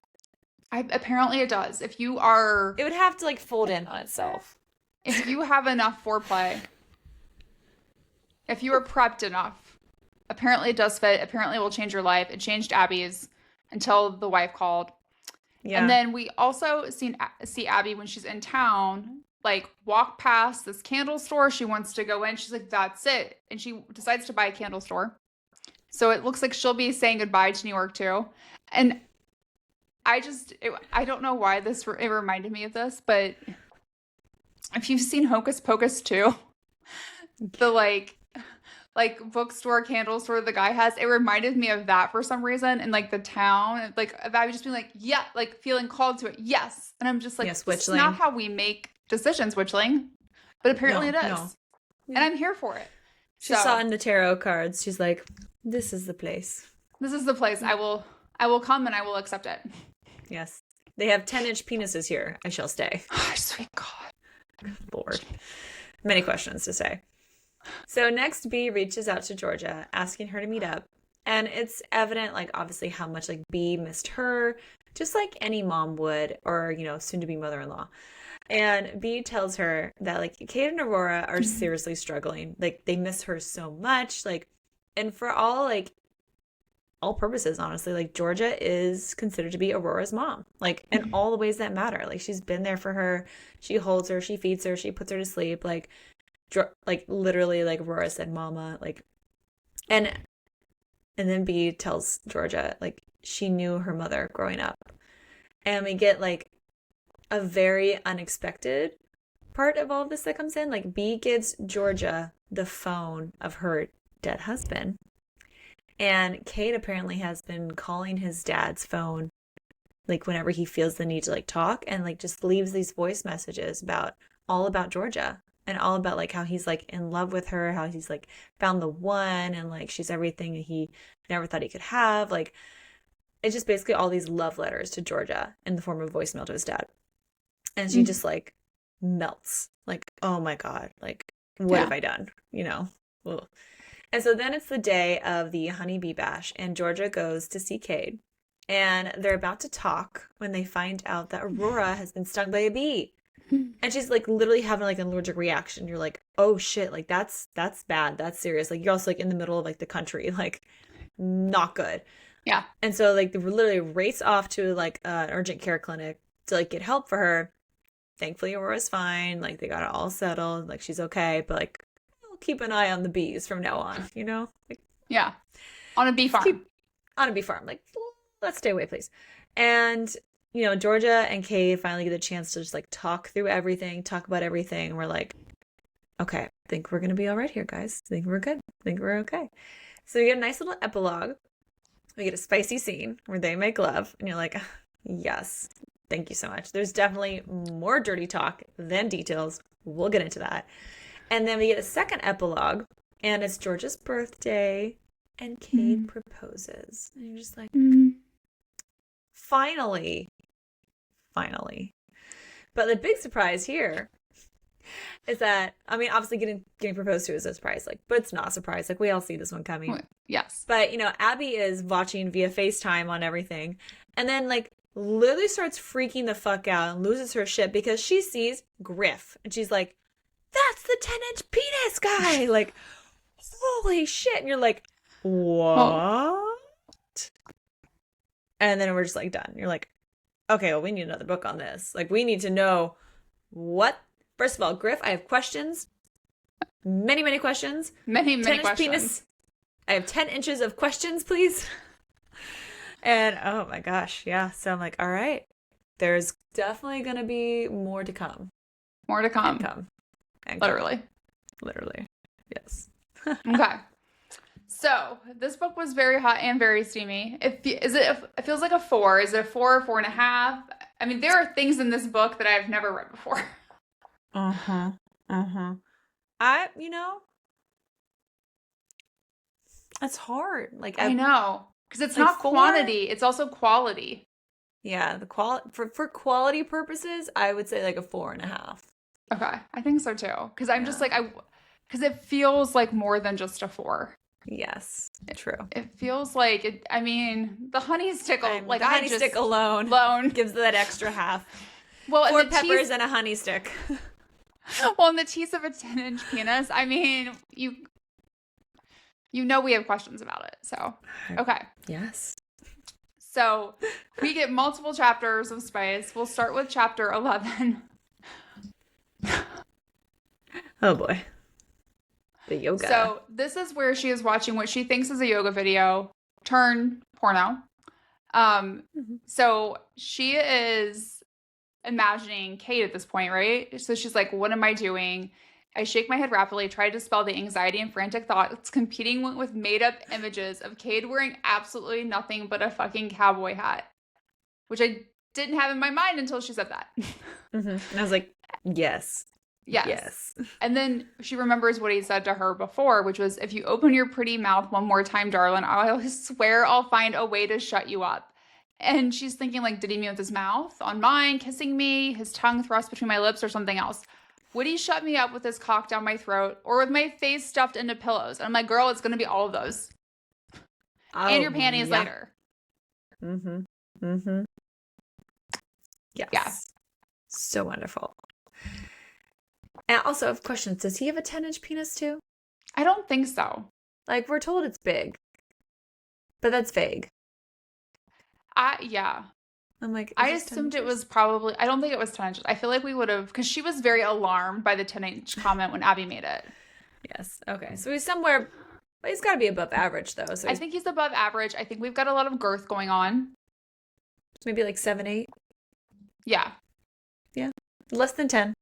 Apparently it does. If you It would have to like fold in on itself. If you have enough foreplay, if you are prepped enough, apparently it does fit. Apparently it will change your life. It changed Abby's until the wife called. Yeah. And then we also see Abby when she's in town, like walk past this candle store. She wants to go in. She's like, that's it. And she decides to buy a candle store. So it looks like she'll be saying goodbye to New York too. And I don't know why it reminded me of this, but if you've seen Hocus Pocus 2, the like bookstore, candle store the guy has, it reminded me of that for some reason. And like the town, like Abby just being like, yeah, like feeling called to it. Yes. And I'm just like, yes, this is not how we make decisions, Witchling. But apparently it is. No. And I'm here for it. She saw So in the tarot cards. She's like, this is the place. this is the place I will come and I will accept it. Yes. They have 10-inch penises here. I shall stay. Sweet God. Lord. Many questions to say. So next, B reaches out to Georgia, asking her to meet up. And it's evident, like, obviously how much, like, B missed her, just like any mom would, or, soon to be mother-in-law. And B tells her that, like, Kate and Aurora are seriously struggling. Like, they miss her so much. Like, and for all purposes, honestly, like, Georgia is considered to be Aurora's mom. Like, in all the ways that matter. Like, she's been there for her. She holds her. She feeds her. She puts her to sleep. Like, literally, like, Aurora said, mama. Like, and then B tells Georgia, like, she knew her mother growing up. And we get, like, a very unexpected part of all of this that comes in. Like, B gives Georgia the phone of her dead husband. And Kate apparently has been calling his dad's phone, like, whenever he feels the need to, like, talk, and, like, just leaves these voice messages all about Georgia. And all about, like, how he's, like, in love with her, how he's, like, found the one, and, like, she's everything he never thought he could have. Like, it's just basically all these love letters to Georgia in the form of voicemail to his dad. And she just, like, melts. Like, oh, my God. Like, what have I done? Ugh. And so then it's the day of the honeybee bash, and Georgia goes to see Cade. And they're about to talk when they find out that Aurora has been stung by a bee. And she's, like, literally having, like, an allergic reaction. You're like, oh, shit. Like, that's bad. That's serious. Like, you're also, like, in the middle of, like, the country. Like, not good. Yeah. And so, like, they literally race off to, like, an urgent care clinic to, like, get help for her. Thankfully, Aurora's fine. Like, they got it all settled. Like, she's okay. But, like, we'll keep an eye on the bees from now on, Like, yeah. On a bee farm. On a bee farm. Like, let's stay away, please. And Georgia and Kay finally get a chance to just, like, talk through everything, talk about everything. We're like, okay, I think we're going to be all right here, guys. I think we're good. I think we're okay. So we get a nice little epilogue. We get a spicy scene where they make love. And you're like, yes, thank you so much. There's definitely more dirty talk than details. We'll get into that. And then we get a second epilogue. And it's Georgia's birthday. And Cade proposes. And you're just like, finally. But the big surprise here is that, I mean, obviously getting proposed to is a surprise, like, but it's not a surprise. Like, we all see this one coming. Yes. But, Abby is watching via FaceTime on everything. And then, like, literally starts freaking the fuck out and loses her shit because she sees Griff. And she's like, that's the 10-inch penis guy. Like, holy shit. And you're like, what? Oh. And then we're just, like, done. You're like, okay, well, we need another book on this. Like, we need to know what. First of all, Griff, I have questions. Many, many questions. Many questions. Penis. I have 10 inches of questions, please. And, oh my gosh, yeah. So I'm like, all right. There's definitely going to be more to come. More to come. Literally. Yes. Okay. So this book was very hot and very steamy. It feels like a 4. Is it a 4 or 4.5? I mean, there are things in this book that I've never read before. It's hard. Like, I know, because it's like not quantity; it's also quality. Yeah, the for quality purposes, I would say like a 4.5. Okay, I think so too. Because I'm just like because it feels like more than just a 4. Yes, true. It feels like it. I mean, the honey stick, like the honey stick alone gives that extra half. Well, 4 peppers and a honey stick. Well, in the teeth of a 10-inch penis, I mean, you we have questions about it. So, okay. Yes. So, we get multiple chapters of spice. We'll start with chapter 11. Oh, boy. The yoga. So, this is where she is watching what she thinks is a yoga video turn porno. So, she is imagining Kate at this point, right? So she's like, what am I doing? I shake my head rapidly, try to dispel the anxiety and frantic thoughts competing with made-up images of Cade wearing absolutely nothing but a fucking cowboy hat, which I didn't have in my mind until she said that. And I was like, yes. Yes. Yes. And then she remembers what he said to her before, which was, if you open your pretty mouth one more time, darling, I swear I'll find a way to shut you up. And she's thinking, like, did he mean with his mouth on mine, kissing me, his tongue thrust between my lips, or something else? Would he shut me up with his cock down my throat or with my face stuffed into pillows? And I'm like, girl, it's going to be all of those. And your Oh, panties yeah. later. Mm-hmm. Mm-hmm. Yes. Yeah. So wonderful. And also, I have questions. Does he have a 10-inch penis too? I don't think so. Like, we're told it's big, but that's vague. Yeah. I'm like, I is this 10 assumed it inches? was probably, I don't think it was 10 inches. I feel like we would have, because she was very alarmed by the 10-inch comment when Abby made it. Yes. Okay. So he's somewhere, but he's got to be above average though. So I think he's above average. I think we've got a lot of girth going on. maybe like 7, 8. Yeah. Yeah. Less than 10. I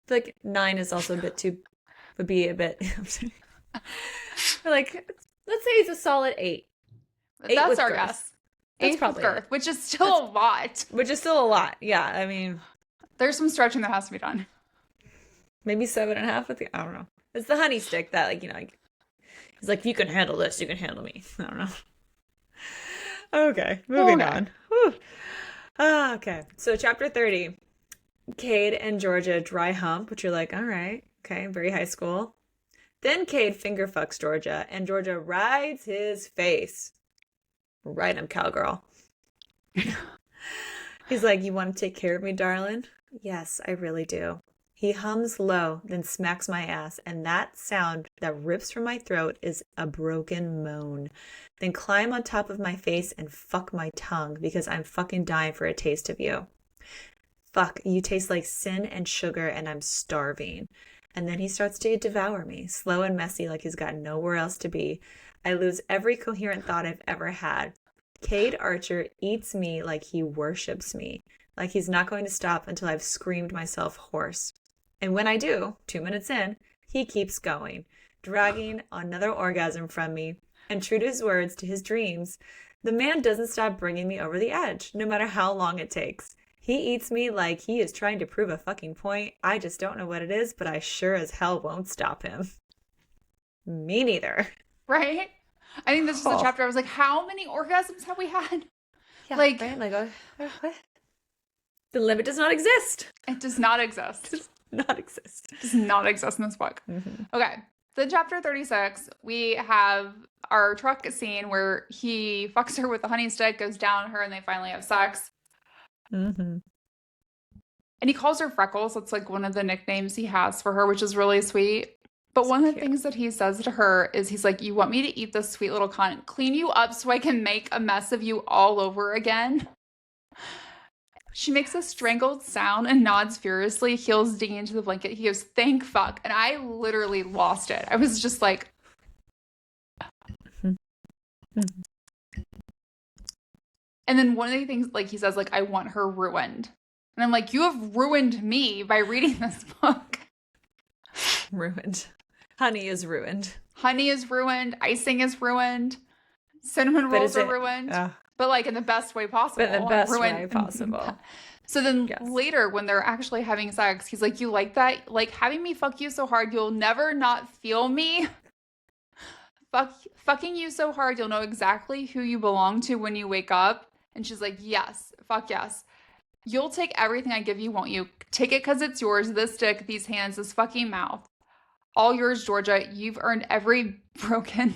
feel like 9 is also a bit too, would be a bit. Like, let's say he's a solid 8. 8 That's with our girth. guess. That's 8 with probably girth, which is still a lot. Which is still a lot. Yeah. I mean, There's some stretching that has to be done. maybe 7.5 with the, I don't know. It's the honey stick that, like, like, he's like, if you can handle this, you can handle me. I don't know. Okay. Moving on. Whew. Okay. So chapter 30. Kade and Georgia dry hump, which you're like, all right. Okay. Very high school. Then Kade finger fucks Georgia, and Georgia rides his face. Ride him, cowgirl. He's like, you want to take care of me, darling? Yes, I really do. He hums low, then smacks my ass, and that sound that rips from my throat is a broken moan. Then climb on top of my face and fuck my tongue because I'm fucking dying for a taste of you. Fuck, you taste like sin and sugar, and I'm starving. And then he starts to devour me, slow and messy like he's got nowhere else to be. I lose every coherent thought I've ever had. Kade Archer eats me like he worships me, like he's not going to stop until I've screamed myself hoarse. And when I do, 2 minutes in, he keeps going, dragging another orgasm from me. And true to his words, to his dreams, the man doesn't stop bringing me over the edge, no matter how long it takes. He eats me like he is trying to prove a fucking point. I just don't know what it is, but I sure as hell won't stop him. Me neither. Right? I think this is the chapter I was like, how many orgasms have we had? Yeah, like, right? Like, what? The limit does not exist. It does not exist. Does not exist. Does not exist in this book. Mm-hmm. Okay. Then chapter 36, we have our truck scene where he fucks her with the honey stick, goes down on her, and they finally have sex. Mm-hmm. And he calls her Freckles. That's like one of the nicknames he has for her, which is really sweet. But one of the things that he says to her is he's like, you want me to eat this sweet little cunt, clean you up so I can make a mess of you all over again? She makes a strangled sound and nods furiously, heels digging into the blanket. He goes, thank fuck. And I literally lost it. I was just like... And then one of the things, like, he says, like, I want her ruined. And I'm like, you have ruined me by reading this book. Ruined. Honey is ruined. Honey is ruined. Icing is ruined. Cinnamon rolls are ruined. But, like, in the best way possible. But in the best way possible. So then later, when they're actually having sex, he's like, you like that? Like, having me fuck you so hard, you'll never not feel me? Fucking you so hard, you'll know exactly who you belong to when you wake up. And she's like, yes, fuck yes. You'll take everything I give you, won't you? Take it because it's yours, this dick, these hands, this fucking mouth. All yours, Georgia. You've earned every broken,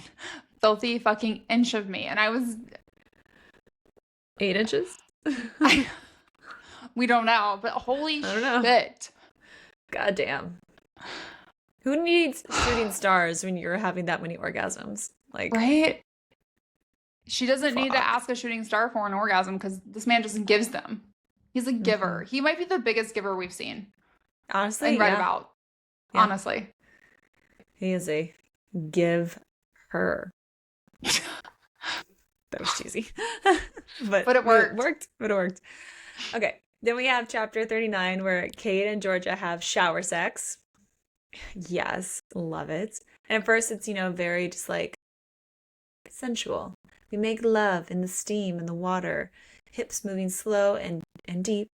filthy fucking inch of me. And I was... 8 inches? We don't know, but holy shit. Goddamn. Who needs shooting stars when you're having that many orgasms? Like, right? She doesn't need to ask a shooting star for an orgasm because this man just gives them. He's a giver. Mm-hmm. He might be the biggest giver we've seen. Honestly, and read about. Yeah. Honestly. He is a give her. That was cheesy. but it worked. But it worked. Okay. Then we have chapter 39 where Kade and Georgia have shower sex. Yes. Love it. And at first it's, very just like sensual. We make love in the steam and the water, hips moving slow and deep,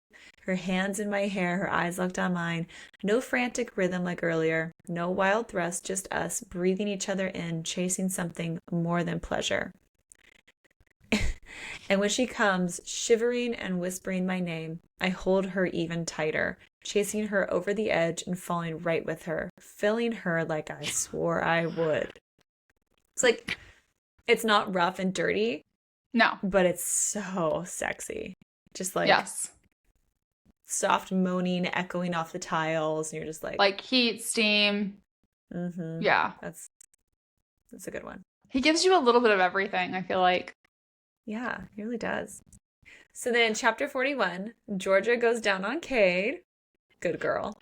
Her hands in my hair, her eyes locked on mine. No frantic rhythm like earlier. No wild thrust, just us breathing each other in, chasing something more than pleasure. And when she comes, shivering and whispering my name, I hold her even tighter, chasing her over the edge and falling right with her, filling her like I swore I would. It's like, it's not rough and dirty, No. but it's so sexy. Just like Yes. soft moaning echoing off the tiles, and you're just like heat, steam. Yeah. That's a good one. He gives you a little bit of everything, I feel like. Yeah, he really does. So then in chapter 41, Georgia goes down on Kade. Good girl.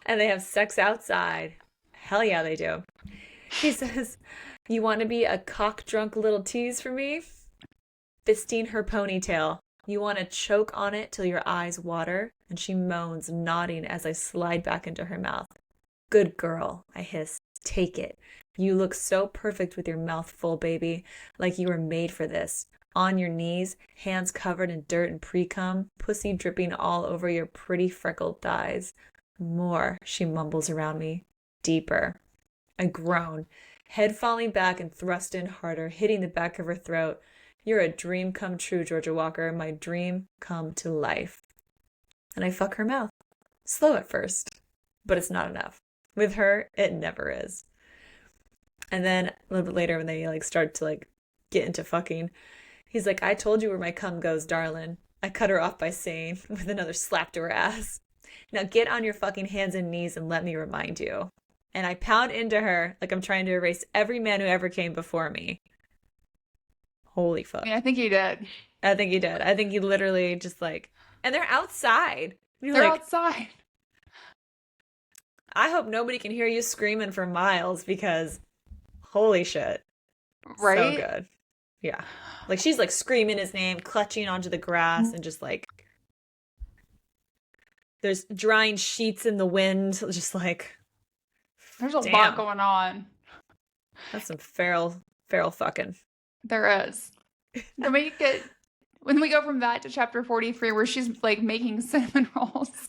And they have sex outside. Hell yeah, they do. He says, "You want to be a cock-drunk little tease for me?" Fisting her ponytail. "You want to choke on it till your eyes water?" And she moans, nodding as I slide back into her mouth. "Good girl," I hiss. "Take it. You look so perfect with your mouth full, baby. Like you were made for this. On your knees, hands covered in dirt and pre-cum, pussy dripping all over your pretty freckled thighs. More," she mumbles around me. Deeper. I groan, head falling back and thrust in harder, hitting the back of her throat. "You're a dream come true, Georgia Walker. My dream come to life." And I fuck her mouth. Slow at first, but it's not enough. With her, it never is. And then a little bit later when they start to get into fucking, he's like, "I told you where my cum goes, darling." I cut her off by saying, with another slap to her ass, "Now get on your fucking hands and knees and let me remind you." And I pound into her like I'm trying to erase every man who ever came before me. Holy fuck. I mean, I think he did. I think he did. I think he literally just and they're outside. They're outside. I hope nobody can hear you screaming for miles because holy shit. Right? So good. Yeah. She's screaming his name, clutching onto the grass, and just there's drying sheets in the wind. Just there's a damn. lot going on. That's some feral fucking. There is. Then when we go from that to chapter 43 where she's making cinnamon rolls.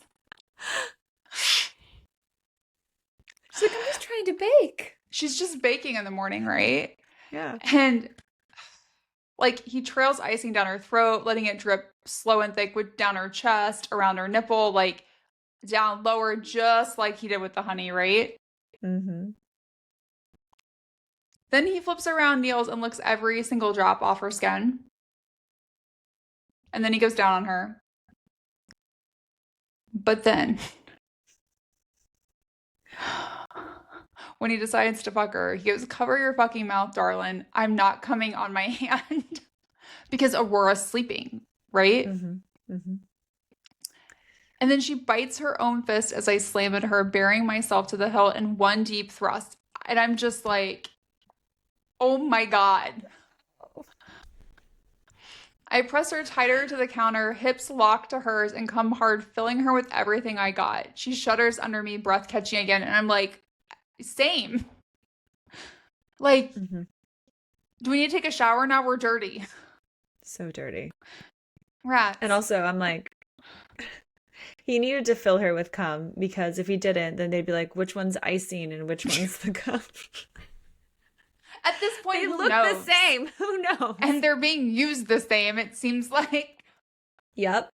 She's like, "I'm just trying to bake." She's just baking in the morning, right? Yeah. And he trails icing down her throat, letting it drip slow and thick down her chest, around her nipple, down lower, just like he did with the honey, right? Mm-hmm. Then he flips around, kneels, and licks every single drop off her skin. And then he goes down on her. But then, when he decides to fuck her, he goes, "Cover your fucking mouth, darling. I'm not coming on my hand." Because Aurora's sleeping, right? Mm-hmm. Mm-hmm. And then she bites her own fist as I slam at her, bearing myself to the hilt in one deep thrust. And I'm just like, oh my God. I press her tighter to the counter, hips locked to hers, and come hard, filling her with everything I got. She shudders under me, breath catching again, and I'm like, same. Mm-hmm. Do we need to take a shower now? We're dirty. So dirty. Rats. And also, I'm like, he needed to fill her with cum, because if he didn't, then they'd be like, which one's icing and which one's the cum? At this point, They who look knows? the same. Who knows? And they're being used the same, it seems like. Yep.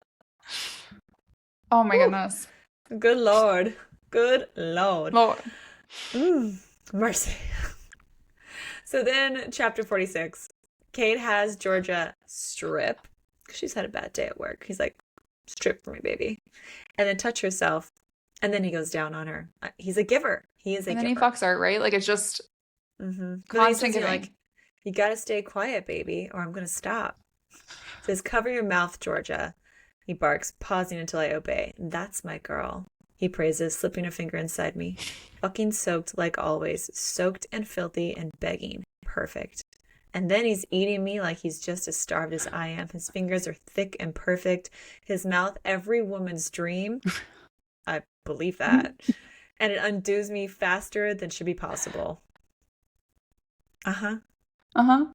Oh my goodness. Good Lord. Good Lord. Lord. Mercy. So then, chapter 46. Kade has Georgia strip. She's had a bad day at work. He's like, "Strip for me, baby." And then touch herself. And then he goes down on her. He's a giver. He is a giver. And then he fucks her, right? It's just Constant giving. "You gotta stay quiet, baby, or I'm gonna stop." Says, "Cover your mouth, Georgia." He barks, pausing until I obey. "That's my girl," he praises, slipping a finger inside me. Fucking soaked like always, soaked and filthy and begging. Perfect. And then he's eating me like he's just as starved as I am. His fingers are thick and perfect. His mouth, every woman's dream. I believe that. And it undoes me faster than should be possible. Uh-huh. Uh-huh.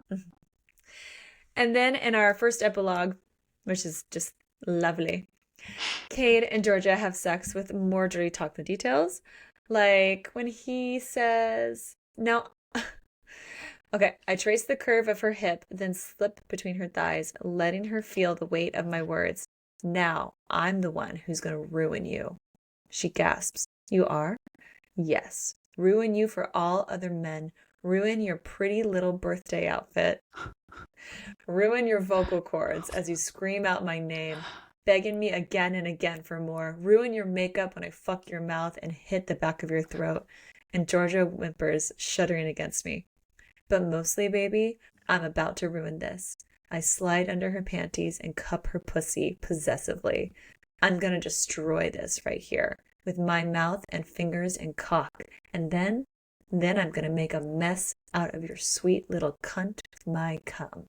And then in our first epilogue, which is just lovely, Cade and Georgia have sex with more dirty talk than details. Like when he says, now, okay, I trace the curve of her hip, then slip between her thighs, letting her feel the weight of my words. Now I'm the one who's going to ruin you. She gasps. You are? Yes. Ruin you for all other men. Ruin your pretty little birthday outfit. Ruin your vocal cords as you scream out my name, begging me again and again for more. Ruin your makeup when I fuck your mouth and hit the back of your throat. And Georgia whimpers, shuddering against me. But mostly, baby, I'm about to ruin this. I slide under her panties and cup her pussy possessively. I'm gonna destroy this right here with my mouth and fingers and cock. And then I'm gonna make a mess out of your sweet little cunt with my cum.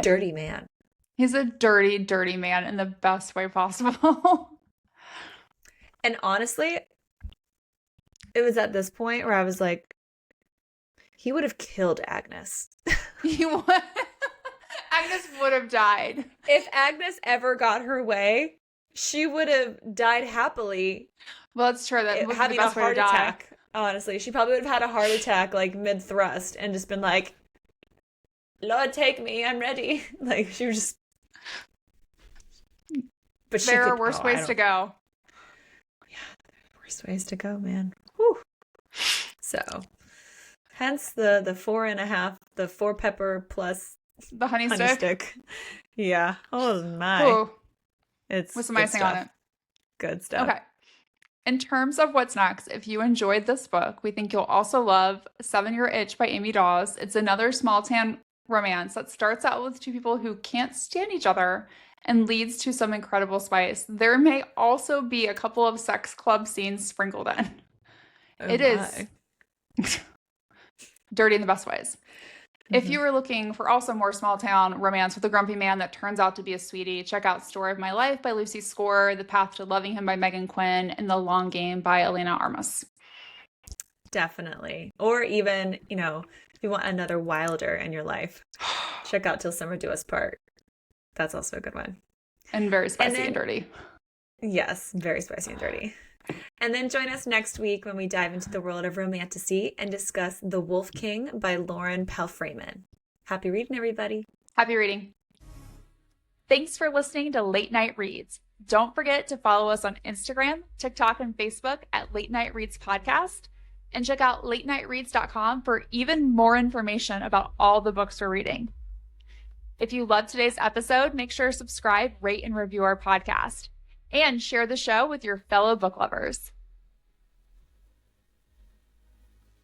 Dirty man. He's a dirty, dirty man in the best way possible. And honestly, it was at this point where I was like, he would have killed Agnes. He would. Agnes would have died. If Agnes ever got her way, she would have died happily. Well, it's true. That was having the best a way to heart die. attack. Honestly, she probably would have had a heart attack like mid-thrust and just been like, Lord, take me. I'm ready. Like she was just. But there are worse ways to go. Yeah, worse ways to go, man. Whew. So, hence the 4.5, the 4 pepper plus the honey stick. Yeah. Oh my. Ooh. It's with some icing on it. Good stuff. Okay. In terms of what's next, if you enjoyed this book, we think you'll also love 7 Year Itch by Amy Dawes. It's another small town romance that starts out with 2 people who can't stand each other and leads to some incredible spice. There may also be a couple of sex club scenes sprinkled in. Oh it my. is dirty in the best ways. If you were looking for also more small town romance with a grumpy man that turns out to be a sweetie, check out Story of My Life by Lucy Score, The Path to Loving Him by Megan Quinn, and The Long Game by Elena Armas. Definitely. Or even, if you want another Wilder in your life, check out Till Summer Do Us Part. That's also a good one. And very spicy and dirty. Yes, very spicy and dirty. And then join us next week when we dive into the world of romantasy and discuss The Wolf King by Lauren Palfreyman. Happy reading, everybody. Happy reading. Thanks for listening to Late Night Reads. Don't forget to follow us on Instagram, TikTok, and Facebook at Late Night Reads Podcast. And check out latenightreads.com for even more information about all the books we're reading. If you loved today's episode, make sure to subscribe, rate, and review our podcast. And share the show with your fellow book lovers.